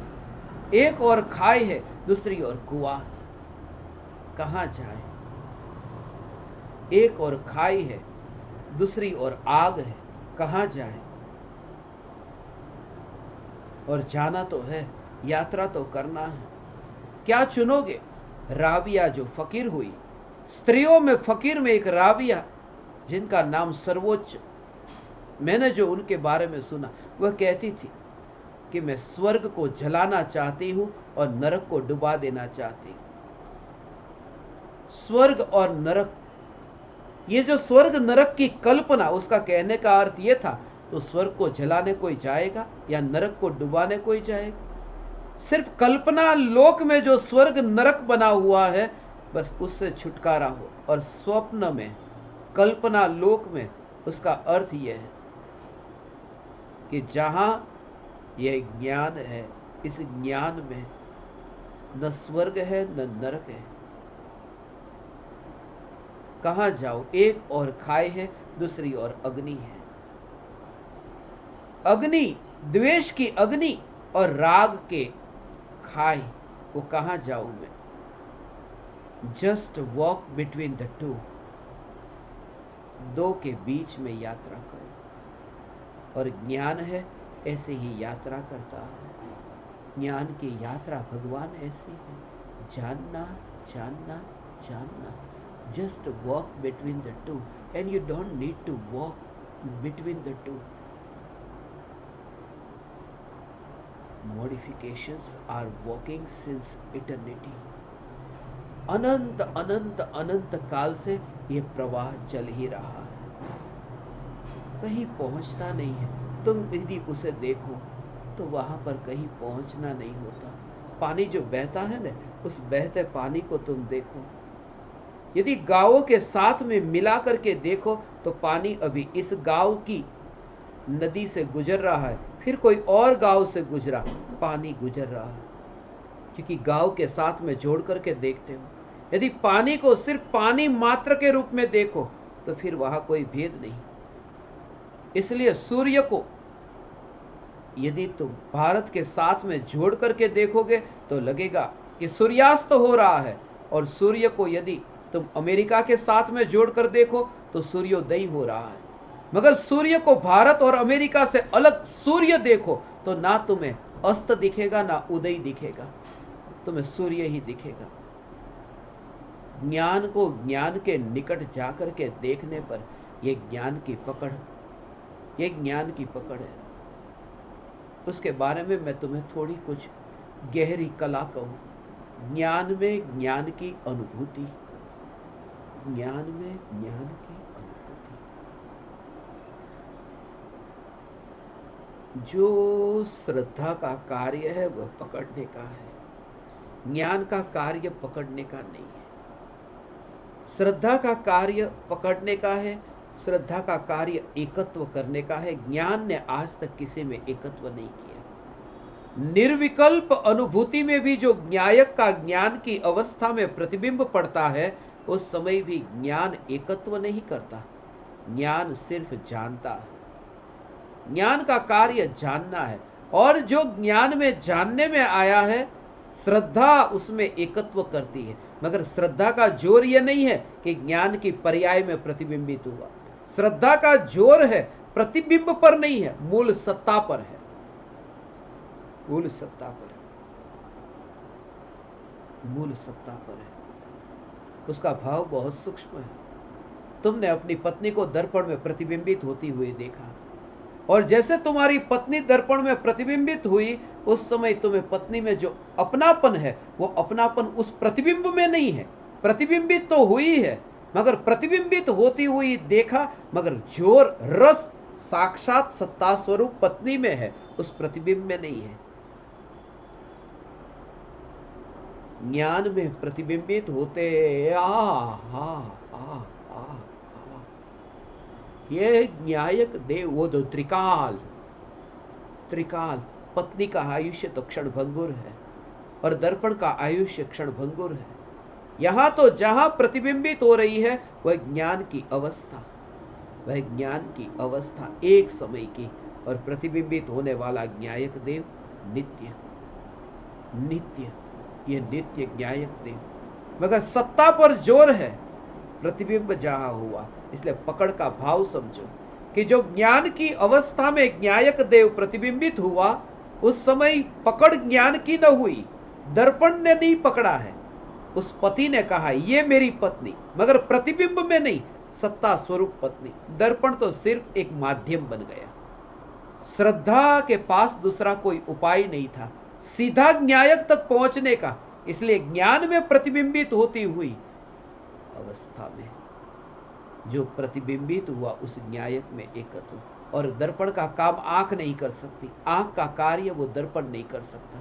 एक और खाई है, दूसरी ओर कुआं, कहां जाए। एक और खाई है, दूसरी ओर आग है, कहां जाए। और जाना तो है, यात्रा तो करना है। क्या चुनोगे? राबिया जो फकीर हुई, स्त्रियों में फकीर में एक राबिया, जिनका नाम सर्वोच्च, मैंने जो उनके बारे में सुना, वह कहती थी कि मैं स्वर्ग को जलाना चाहती हूं और नरक को डुबा देना चाहती हूं। स्वर्ग और नरक, ये जो स्वर्ग नरक की कल्पना, उसका कहने का अर्थ यह था, तो स्वर्ग को जलाने कोई जाएगा या नरक को डुबाने कोई जाएगा? सिर्फ कल्पना लोक में जो स्वर्ग नरक बना हुआ है, बस उससे छुटकारा हो। और स्वप्न में, कल्पना लोक में, उसका अर्थ यह है कि जहां यह ज्ञान है, इस ज्ञान में न स्वर्ग है न नरक है। कहां जाओ? एक और खाई है, दूसरी ओर अग्नि है। अग्नि, द्वेष की अग्नि और राग के खाई, वो कहां जाऊं मैं? Just walk between the to, दो के बीच में यात्रा करो। और ज्ञान है, ऐसे ही यात्रा करता है। ज्ञान की यात्रा भगवान ऐसी है, जानना जानना जानना। Just walk between the two and you don't need to walk between the two. Modifications are walking since eternity. अनंत अनंत अनंत काल से ये प्रवाह चल ही रहा है, कहीं पहुंचता नहीं है। तुम यदि उसे देखो तो वहां पर कहीं पहुंचना नहीं होता। पानी जो बहता है ना, उस बहते पानी को तुम देखो, यदि गांवों के साथ में मिला करके देखो तो पानी अभी इस गांव की नदी से गुजर रहा है, फिर कोई और गांव से गुजरा, पानी गुजर रहा है, क्योंकि गांव के साथ में जोड़ करके देखते हो। यदि पानी को सिर्फ पानी मात्र के रूप में देखो तो फिर वहां कोई भेद नहीं। इसलिए सूर्य को यदि तुम भारत के साथ में जोड़ करके देखोगे तो लगेगा कि सूर्यास्त हो रहा है, और सूर्य को यदि तुम अमेरिका के साथ में जोड़कर देखो तो सूर्योदय हो रहा है। मगर सूर्य को भारत और अमेरिका से अलग सूर्य देखो तो ना तुम्हें अस्त दिखेगा ना उदय दिखेगा, तुम्हें सूर्य ही दिखेगा। ज्ञान को ज्ञान के निकट जाकर के देखने पर यह ज्ञान की पकड़, यह ज्ञान की पकड़ है। उसके बारे में मैं तुम्हें थोड़ी कुछ गहरी कला कहूं। ज्ञान में ज्ञान की अनुभूति, ज्ञान में ज्ञान की अनुभूति। जो श्रद्धा का कार्य है वह पकड़ने का है, ज्ञान का कार्य पकड़ने का नहीं है। श्रद्धा का कार्य पकड़ने का है, श्रद्धा का कार्य एकत्व करने का है। ज्ञान ने आज तक किसी में एकत्व नहीं किया। निर्विकल्प अनुभूति में भी जो ज्ञायक का ज्ञान की अवस्था में प्रतिबिंब पड़ता है, उस समय भी ज्ञान एकत्व नहीं करता, ज्ञान सिर्फ जानता है। ज्ञान का कार्य जानना है, और जो ज्ञान में जानने में आया है, श्रद्धा उसमें एकत्व करती है। मगर श्रद्धा का जोर यह नहीं है कि ज्ञान की पर्याय में प्रतिबिंबित हुआ। श्रद्धा का जोर है प्रतिबिंब पर नहीं है, मूल सत्ता पर है, मूल सत्ता पर है, मूल सत्ता पर है। उसका भाव बहुत सूक्ष्म है। तुमने अपनी पत्नी को दर्पण में प्रतिबिंबित होती हुई देखा, और जैसे तुम्हारी पत्नी दर्पण में प्रतिबिंबित हुई, उस समय तुम्हें पत्नी में जो अपनापन है, वो अपनापन उस प्रतिबिंब में नहीं है। प्रतिबिंबित तो हुई है, मगर प्रतिबिंबित होती हुई देखा, मगर जोर रस साक्षात सत्ता स्वरूप पत्नी में है, उस प्रतिबिंब में नहीं है। ज्ञान में प्रतिबिंबित होते ये न्यायक देव, वो तो त्रिकाल, त्रिकाल। पत्नी का आयुष्य तो क्षण भंगुर है, और दर्पण का आयुष्य क्षण भंगुर है। यहां तो जहां प्रतिबिंबित हो रही है वह ज्ञान की अवस्था, वह ज्ञान की अवस्था एक समय की, और प्रतिबिंबित होने वाला न्यायक देव नित्य, नित्य, ये नित्य न्यायक देव। मगर सत्ता पर जोर है, प्रतिबिंब जहां हुआ। इसलिए पकड़ का भाव समझो कि जो ज्ञान की अवस्था में न्यायक देव प्रतिबिंबित हुआ, उस समय पकड़ ज्ञान की न हुई, दर्पण ने नहीं पकड़ा है। उस पति ने कहा ये मेरी पत्नी, मगर प्रतिबिंब में नहीं, सत्ता स्वरूप पत्नी। दर्पण तो सिर्फ एक माध्यम बन गया। श्रद्धा के पास दूसरा कोई उपाय नहीं था सीधा न्यायक तक पहुंचने का। इसलिए ज्ञान में प्रतिबिंबित होती हुई अवस्था में जो प्रतिबिंबित हुआ, उस न्यायक में एकत्व। और दर्पण का काम आंख नहीं कर सकती, आंख का कार्य वो दर्पण नहीं कर सकता।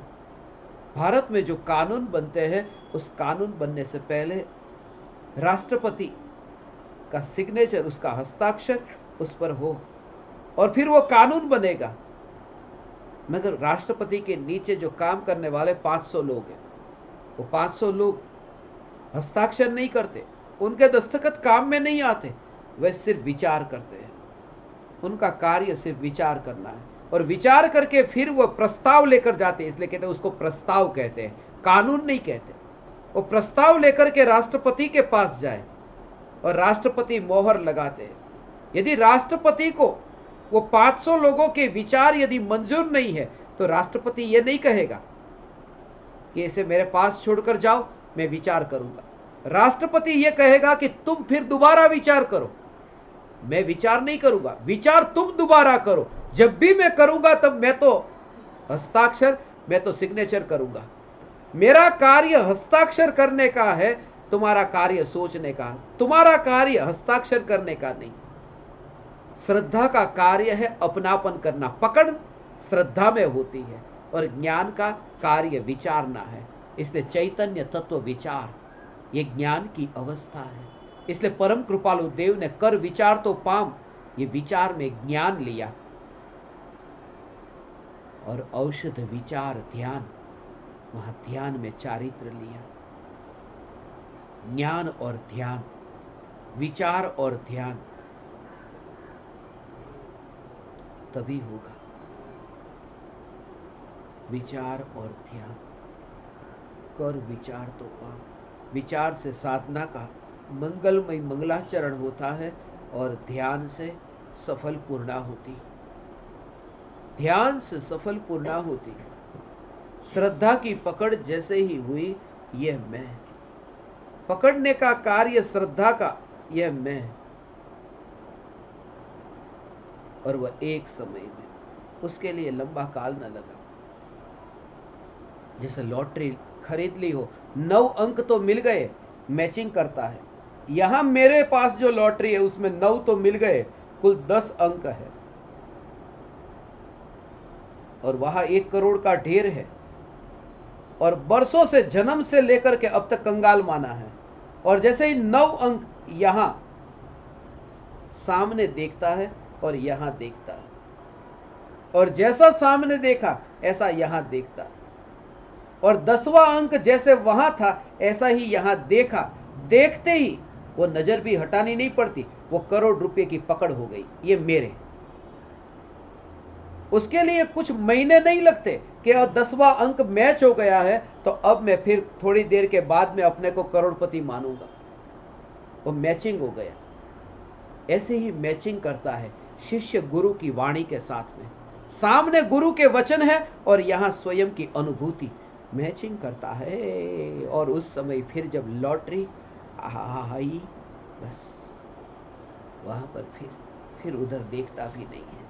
भारत में जो कानून बनते हैं, उस कानून बनने से पहले राष्ट्रपति का सिग्नेचर, उसका हस्ताक्षर उस पर हो, और फिर वो कानून बनेगा। मगर राष्ट्रपति के नीचे जो काम करने वाले 500 लोग हैं, वो 500 लोग हस्ताक्षर नहीं करते, उनके दस्तखत काम में नहीं आते, वे सिर्फ विचार करते हैं। उनका कार्य सिर्फ विचार करना है, और विचार करके फिर वो प्रस्ताव लेकर जाते हैं। इसलिए कहते हैं उसको प्रस्ताव कहते हैं, कानून नहीं कहते। वो प्रस्ताव लेकर के राष्ट्रपति के पास जाए, और राष्ट्रपति मोहर लगाते हैं। यदि राष्ट्रपति को वो 500 लोगों के विचार यदि मंजूर नहीं है, तो राष्ट्रपति ये नहीं कहेगा कि इसे मेरे पास छोड़कर जाओ, मैं विचार करूंगा। राष्ट्रपति ये कहेगा कि तुम फिर दोबारा विचार करो, मैं विचार नहीं करूंगा, विचार तुम दोबारा करो। जब भी मैं करूंगा तब मैं तो हस्ताक्षर, मैं तो सिग्नेचर करूंगा। मेरा कार्य हस्ताक्षर करने का है, तुम्हारा कार्य सोचने का। तुम्हारा कार्य हस्ताक्षर करने का नहीं। श्रद्धा का कार्य है अपनापन करना, पकड़ श्रद्धा में होती है, और ज्ञान का कार्य विचारना है। इसलिए चैतन्य तत्व विचार ये ज्ञान की अवस्था है। इसलिए परम कृपालु देव ने कर विचार तो पाम, ये विचार में ज्ञान लिया, और औषध विचार ध्यान, वहां ध्यान में चारित्र लिया। ज्ञान और ध्यान, विचार और ध्यान, तभी होगा। विचार और ध्यान, कर विचार तो पाम। विचार से साधना का मंगलमय मंगलाचरण होता है, और ध्यान से सफल पूर्णा होती, ध्यान से सफल पूर्णा होती। श्रद्धा की पकड़ जैसे ही हुई, यह मैं, पकड़ने का कार्य श्रद्धा का, यह मैं, और वह एक समय में, उसके लिए लंबा काल न लगा। जैसे लॉटरी खरीद ली हो, 9 अंक तो मिल गए, मैचिंग करता है। यहां मेरे पास जो लॉटरी है उसमें 9 तो मिल गए, कुल 10 अंक है। और वहां 1 करोड़ का ढेर है, और बरसों से, जन्म से लेकर के अब तक कंगाल माना है। और जैसे ही 9 अंक यहां सामने देखता है और यहां देखता है, और जैसा सामने देखा ऐसा यहां देखता, और 10वां अंक जैसे वहां था ऐसा ही यहां देखा। देखते ही वो नजर भी हटानी नहीं पड़ती, वो करोड़ रुपए की पकड़ हो गई, ये मेरे। उसके लिए कुछ महीने नहीं लगते कि 10वां अंक मैच हो गया है तो अब मैं फिर थोड़ी देर के बाद में अपने को करोड़पति मानूंगा, वो मैचिंग हो गया। ऐसे ही मैचिंग करता है शिष्य गुरु की वाणी के साथ में। सामने गुरु के वचन है और यहां स्वयं की अनुभूति मैचिंग करता है। और उस समय फिर जब लॉटरी आई, बस वहां पर फिर उधर देखता भी नहीं है।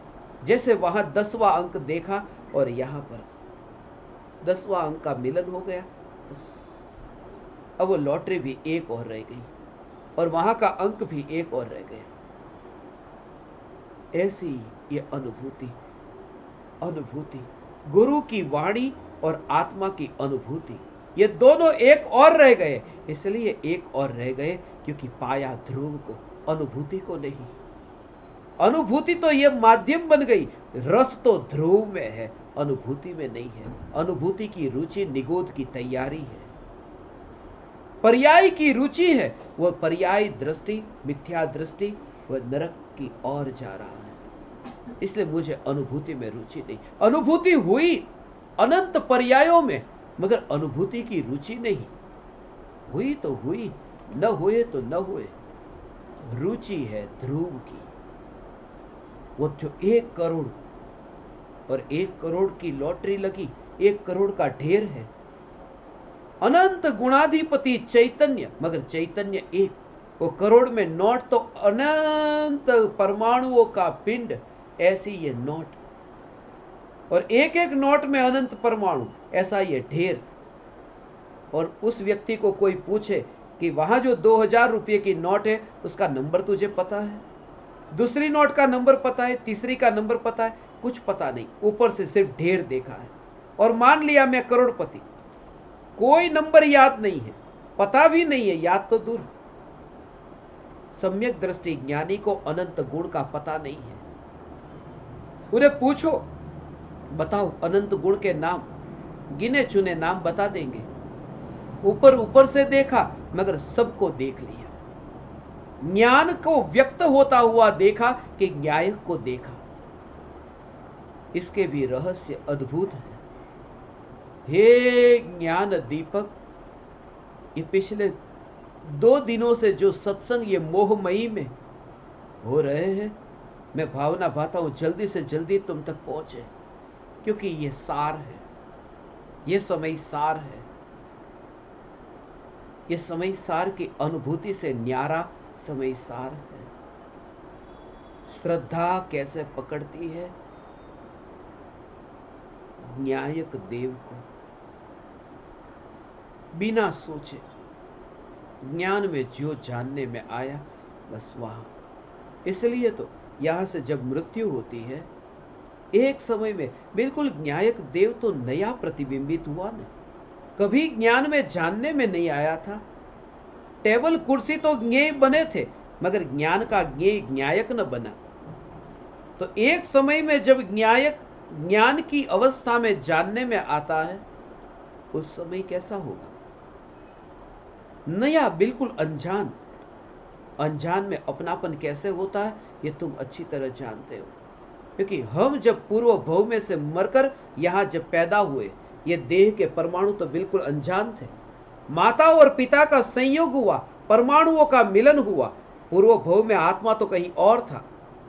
जैसे वहां 10वां अंक देखा और यहां पर 10वां अंक का मिलन हो गया, बस अब वो लॉटरी भी एक और रह गई और वहां का अंक भी एक और रह गया। ऐसी ये अनुभूति गुरु की वाणी और आत्मा की अनुभूति, ये दोनों एक और रह गए। इसलिए एक और रह गए क्योंकि पाया ध्रुव को, अनुभूति को नहीं। अनुभूति तो ये माध्यम बन गई, रस तो ध्रुव में है, अनुभूति में नहीं है। अनुभूति की रुचि निगोद की तैयारी है, पर्याय की रुचि है, वह पर्याय दृष्टि, मिथ्या दृष्टि, वह नरक की ओर जा रहा है। इसलिए मुझे अनुभूति में रुचि नहीं। अनुभूति हुई अनंत पर्यायों में, मगर अनुभूति की रुचि नहीं। हुई तो हुई, न हुए तो न हुए। रुचि है ध्रुव की। वो जो 1 करोड़ और 1 करोड़ की लॉटरी लगी, 1 करोड़ का ढेर है, अनंत गुणाधिपति चैतन्य, मगर चैतन्य एक। वो करोड़ में नोट तो अनंत परमाणुओं का पिंड, ऐसी ये नोट, और एक एक नोट में अनंत परमाणु, ऐसा ये ढेर। और उस व्यक्ति को कोई पूछे कि वहां जो 2000 रुपये की नोट है उसका नंबर तुझे पता है, दूसरी नोट का नंबर पता है, तीसरी का नंबर पता है, कुछ पता नहीं, ऊपर से सिर्फ ढेर देखा है और मान लिया मैं करोड़पति। कोई नंबर याद नहीं है, पता भी नहीं है, याद तो दूर। सम्यक दृष्टि ज्ञानी को अनंत गुण का पता नहीं है। उन्हें पूछो, बताओ अनंत गुण के नाम, गिने चुने नाम बता देंगे। ऊपर ऊपर से देखा मगर सबको देख लिया। ज्ञान को व्यक्त होता हुआ देखा कि न्यायक को देखा। इसके भी रहस्य अद्भुत है। हे ज्ञान दीपक, ये पिछले 2 दिनों से जो सत्संग ये मोहमयी में हो रहे हैं, मैं भावना भाता हूं जल्दी से जल्दी तुम तक पहुंचे, क्योंकि ये सार है, ये समय सार है। ये समय सार की अनुभूति से न्यारा समय सार है। श्रद्धा कैसे पकड़ती है न्यायक देव को, बिना सोचे ज्ञान में जो जानने में आया बस वहां। इसलिए तो यहां से जब मृत्यु होती है, एक समय में बिल्कुल न्यायक देव तो नया प्रतिबिंबित हुआ न, कभी ज्ञान में जानने में नहीं आया था। टेबल कुर्सी तो ज्ञेय बने थे, मगर ज्ञान का ज्ञेय न्यायक न बना। तो एक समय में जब न्यायक ज्ञान की अवस्था में जानने में आता है, उस समय कैसा होगा? नया, बिल्कुल अनजान। अनजान में अपनापन कैसे होता है ये तुम अच्छी तरह जानते हो, क्योंकि हम जब पूर्व भव में से मरकर यहां जब पैदा हुए, ये देह के परमाणु तो बिल्कुल अनजान थे। माता और पिता का संयोग हुआ, परमाणुओं का मिलन हुआ। पूर्व भव में आत्मा तो कहीं और था।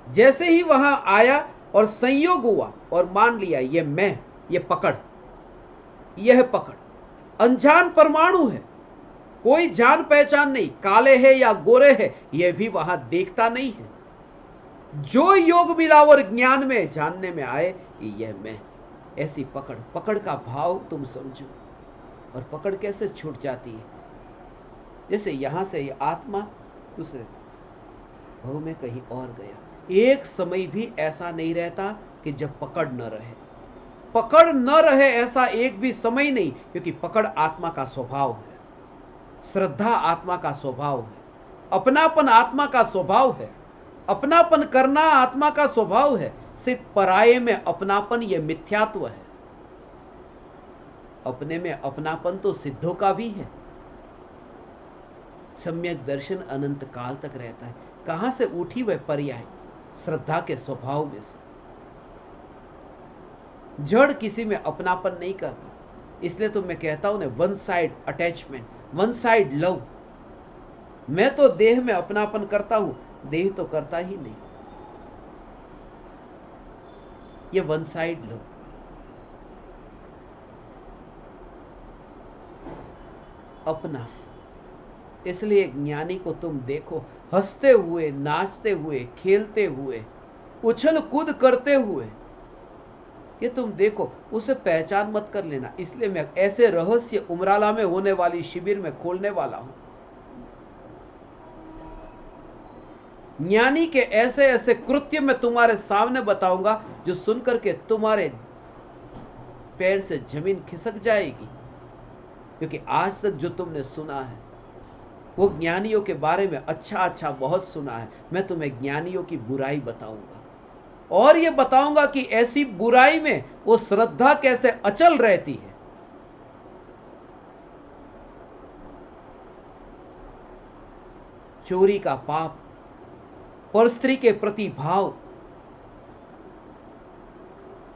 जैसे ही वहां आया और संयोग हुआ और मान लिया ये मैं, ये पकड़, यह पकड़, अनजान परमाणु है, कोई जान पहचान नहीं, काले है या गोरे है यह भी वहां देखता नहीं है। जो योग मिला और ज्ञान में जानने में आए कि यह मैं, ऐसी पकड़, पकड़ का भाव तुम समझो। और पकड़ कैसे छूट जाती है? जैसे यहां से ये आत्मा दूसरे भव में कहीं और गया। एक समय भी ऐसा नहीं रहता कि जब पकड़ न रहे। पकड़ न रहे ऐसा एक भी समय नहीं, क्योंकि पकड़ आत्मा का स्वभाव है, श्रद्धा आत्मा का स्वभाव है, अपनापन आत्मा का स्वभाव है, अपनापन करना आत्मा का स्वभाव है। सिर्फ पराये में अपनापन यह मिथ्यात्व है। अपने में अपनापन तो सिद्धों का भी है। सम्यक दर्शन अनंत काल तक रहता है। कहां से उठी वह पर्याय? श्रद्धा के स्वभाव में से। जड़ किसी में अपनापन नहीं करता, इसलिए तो मैं कहता हूं ना, one side attachment, one side love. मैं तो देह में अपनापन करता हूं, देह तो करता ही नहीं। ये वन साइड लव। अपना। इसलिए ज्ञानी को तुम देखो हंसते हुए, नाचते हुए, खेलते हुए, उछल कूद करते हुए, ये तुम देखो, उसे पहचान मत कर लेना। इसलिए मैं ऐसे रहस्य उमराला में होने वाली शिविर में खोलने वाला हूं। ज्ञानी के ऐसे ऐसे कृत्य मैं तुम्हारे सामने बताऊंगा जो सुनकर के तुम्हारे पैर से जमीन खिसक जाएगी। क्योंकि आज तक जो तुमने सुना है वो ज्ञानियों के बारे में अच्छा अच्छा बहुत सुना है। मैं तुम्हें ज्ञानियों की बुराई बताऊंगा, और ये बताऊंगा कि ऐसी बुराई में वो श्रद्धा कैसे अचल रहती है। चोरी का पाप, पर स्त्री के प्रति भाव,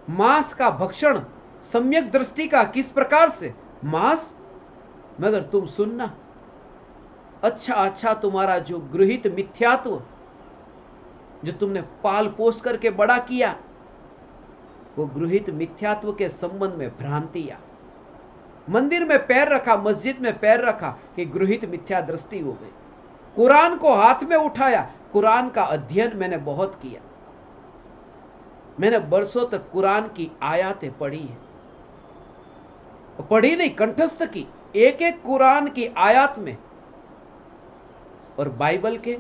मांस का भक्षण, सम्यक दृष्टि का किस प्रकार से मांस, मगर तुम सुनना, अच्छा अच्छा तुम्हारा जो गृहित मिथ्यात्व, जो तुमने पाल पोस करके बड़ा किया, वो गृहित मिथ्यात्व के संबंध में भ्रांतियां। मंदिर में पैर रखा, मस्जिद में पैर रखा कि गृहित मिथ्या दृष्टि हो गई। कुरान को हाथ में उठाया, कुरान का अध्ययन मैंने बहुत किया, मैंने बरसों तक कुरान की आयतें पढ़ी है, पढ़ी नहीं, कंठस्थ की, एक एक कुरान की आयत में। और बाइबल के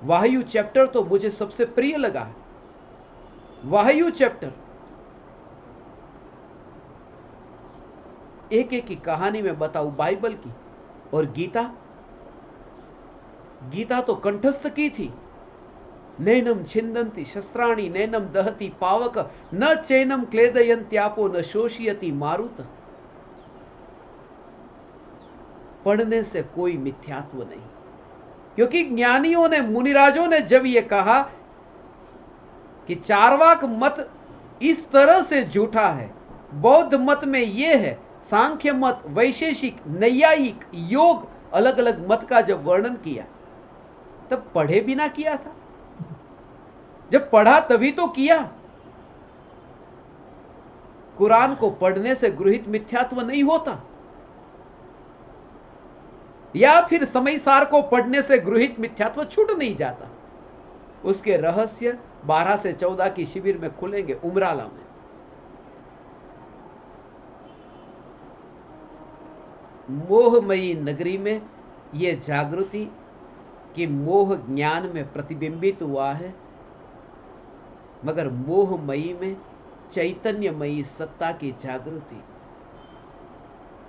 वायु चैप्टर तो मुझे सबसे प्रिय लगा है। वायु चैप्टर एक एक की कहानी में बताऊं बाइबल की। और गीता, गीता तो कंठस्थ की थी। नैनम छिंदंती शस्त्राणि नैनम दहति पावक न चैनम क्लेदयन्त्यापो न शोषयति मारुत। पढ़ने से कोई मिथ्यात्व नहीं, क्योंकि ज्ञानियों ने, मुनिराजों ने जब यह कहा कि चार्वाक मत इस तरह से झूठा है, बौद्ध मत में यह है, सांख्य मत, वैशेषिक, नैयायिक, योग, अलग अलग मत का जब वर्णन किया, तब पढ़े बिना किया था? जब पढ़ा तभी तो किया। कुरान को पढ़ने से गृहित मिथ्यात्व नहीं होता, या फिर समय सार को पढ़ने से गृहित मिथ्यात्व छूट नहीं जाता। उसके रहस्य 12 से 14 की शिविर में खुलेंगे उमराला में। मोहमयी नगरी में यह जागृति कि मोह ज्ञान में प्रतिबिंबित हुआ है, मगर मोहमयी में चैतन्यमयी सत्ता की जागृति।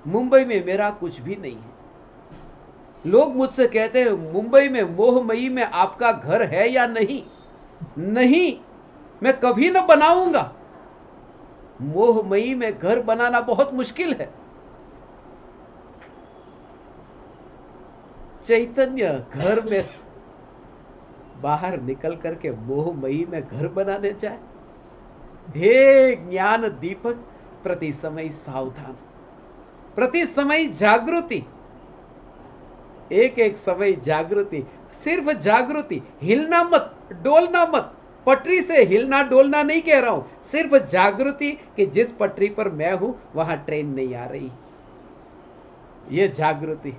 मुंबई में मेरा कुछ भी नहीं है। लोग मुझसे कहते हैं मुंबई में मोहमयी में आपका घर है या नहीं? नहीं, मैं कभी न बनाऊंगा। मोहमयी में घर बनाना बहुत मुश्किल है। चैतन्य घर में बाहर निकल करके मोहमयी में घर बनाने जाए। हे ज्ञान दीपक, प्रति समय सावधान, प्रति समय जागृति, एक एक समय जागृति, सिर्फ जागृति, हिलना मत, डोलना मत। पटरी से हिलना डोलना नहीं कह रहा हूं, सिर्फ जागृति कि जिस पटरी पर मैं हूं वहां ट्रेन नहीं आ रही, ये जागृति।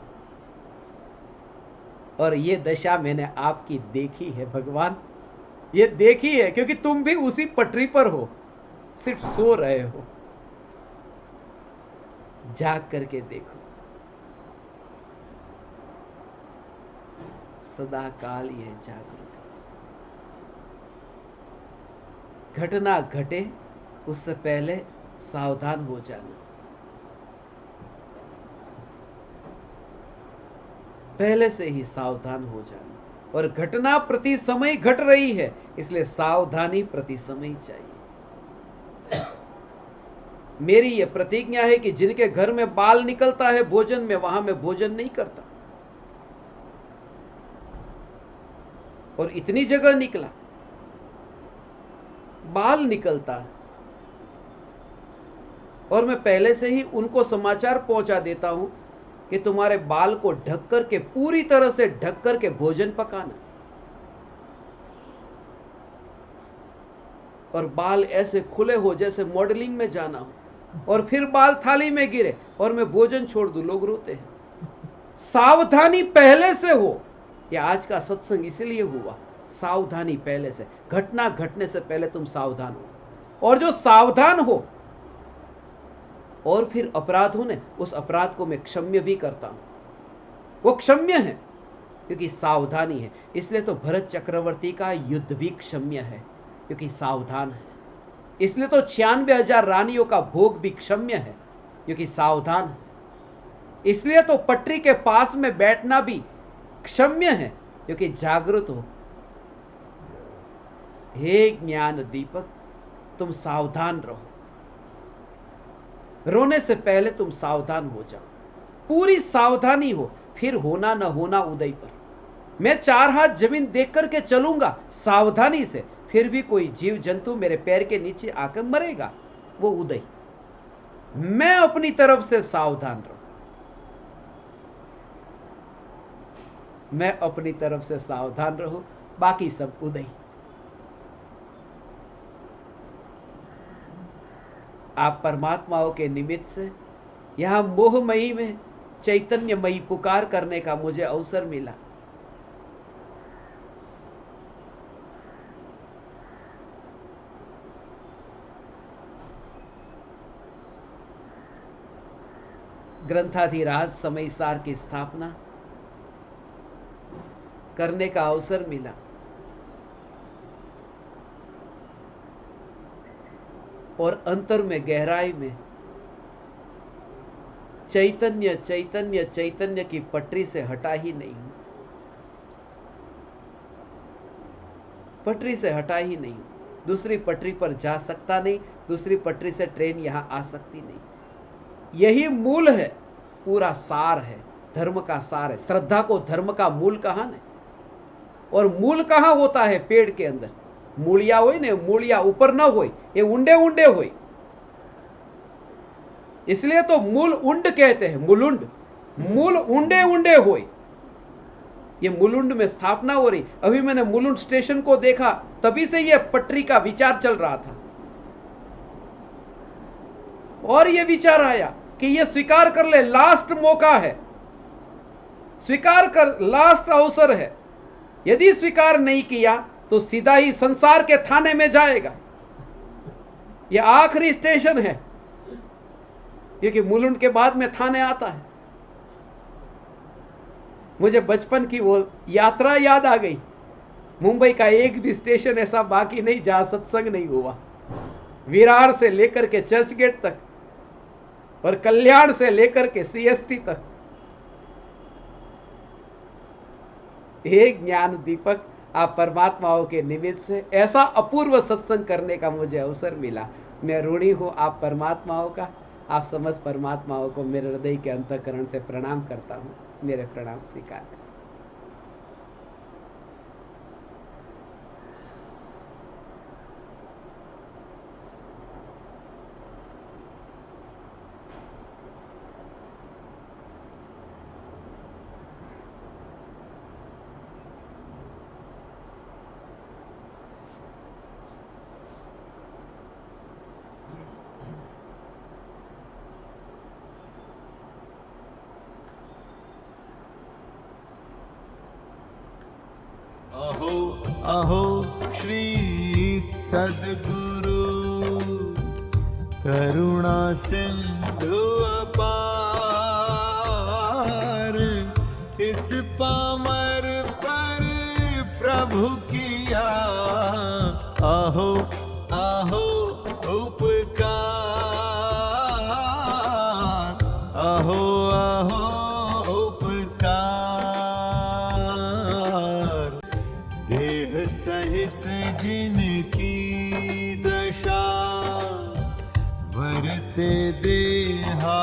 और ये दशा मैंने आपकी देखी है भगवान, ये देखी है, क्योंकि तुम भी उसी पटरी पर हो, सिर्फ सो रहे हो। जाग करके देखो, सदा काल यह जागृति। घटना घटे उससे पहले सावधान हो जाना। पहले से ही सावधान हो जाना। और घटना प्रति समय घट रही है, इसलिए सावधानी प्रति समय चाहिए। मेरी यह प्रतिज्ञा है कि जिनके घर में बाल निकलता है भोजन में, वहां मैं भोजन नहीं करता। और इतनी जगह निकला, बाल निकलता है, और मैं पहले से ही उनको समाचार पहुंचा देता हूं कि तुम्हारे बाल को ढक करके, पूरी तरह से ढक करके भोजन पकाना। और बाल ऐसे खुले हो जैसे मॉडलिंग में जाना हो, और फिर बाल थाली में गिरे और मैं भोजन छोड़ दूं, लोग रोते हैं। सावधानी पहले से हो। यह आज का सत्संग इसलिए हुआ, सावधानी पहले से, घटना घटने से पहले तुम सावधान हो। और जो सावधान हो और फिर अपराध हो ने, उस अपराध को मैं क्षम्य भी करता हूं, वो क्षम्य है क्योंकि सावधानी है। इसलिए तो भरत चक्रवर्ती का युद्ध भी क्षम्य है क्योंकि सावधान है। इसलिए तो 96,000 रानियों का भोग भी क्षम्य है क्योंकि सावधान है। इसलिए तो पटरी के पास में बैठना भी क्षम्य है क्योंकि जागृत हो। हे ज्ञान दीपक, तुम सावधान रहो। रोने से पहले तुम सावधान हो जाओ, पूरी सावधानी हो, फिर होना न होना उदय पर। मैं 4 हाथ जमीन देख करके चलूंगा सावधानी से, फिर भी कोई जीव जंतु मेरे पैर के नीचे आकर मरेगा, वो उदय। मैं अपनी तरफ से सावधान रहूं, मैं अपनी तरफ से सावधान रहूं, बाकी सब उदय। आप परमात्माओं के निमित्त से यहां मोहमयी में चैतन्यमयी पुकार करने का मुझे अवसर मिला। ग्रंथाधिराज समयसार की स्थापना करने का अवसर मिला। और अंतर में, गहराई में चैतन्य चैतन्य चैतन्य की पटरी से हटा ही नहीं, पटरी से हटा ही नहीं। दूसरी पटरी पर जा सकता नहीं, दूसरी पटरी से ट्रेन यहां आ सकती नहीं। यही मूल है, पूरा सार है, धर्म का सार है। श्रद्धा को धर्म का मूल कहा न, और मूल कहां होता है? पेड़ के अंदर। मूलिया होई ने, मूलिया ऊपर न होई, ये उंडे उंडे होई। इसलिए तो मूल उंड कहते हैं, मूलुंड। मूल उंडे उंडे होई। ये मुलुंड में स्थापना हो रही। अभी मैंने मुलुंड स्टेशन को देखा, तभी से ये पटरी का विचार चल रहा था। और ये विचार आया कि ये स्वीकार कर ले, लास्ट मौका है, स्वीकार कर, लास्ट अवसर है। यदि स्वीकार नहीं किया तो सीधा ही संसार के थाने में जाएगा। ये आखिरी स्टेशन है, क्योंकि मुलुंड के बाद में थाने आता है। मुझे बचपन की वो यात्रा याद आ गई। मुंबई का एक भी स्टेशन ऐसा बाकी नहीं जहां सत्संग नहीं हुआ। विरार से लेकर के चर्च गेट तक, और कल्याण से लेकर के सीएसटी तक। हे ज्ञान दीपक, आप परमात्माओं के निमित्त से ऐसा अपूर्व सत्संग करने का मुझे अवसर मिला। मैं ऋणी हूं आप परमात्माओं का। आप समझ परमात्माओं को मेरे हृदय के अंतःकरण से प्रणाम करता हूं। मेरे प्रणाम स्वीकार करें। अहो अहो श्री सद्गुरु करुणा सिंधु अपार, इस पामर पर प्रभु किया आहो आहो उपकार। अहो उपकार। देह सहित जिनकी दशा, वरते देहा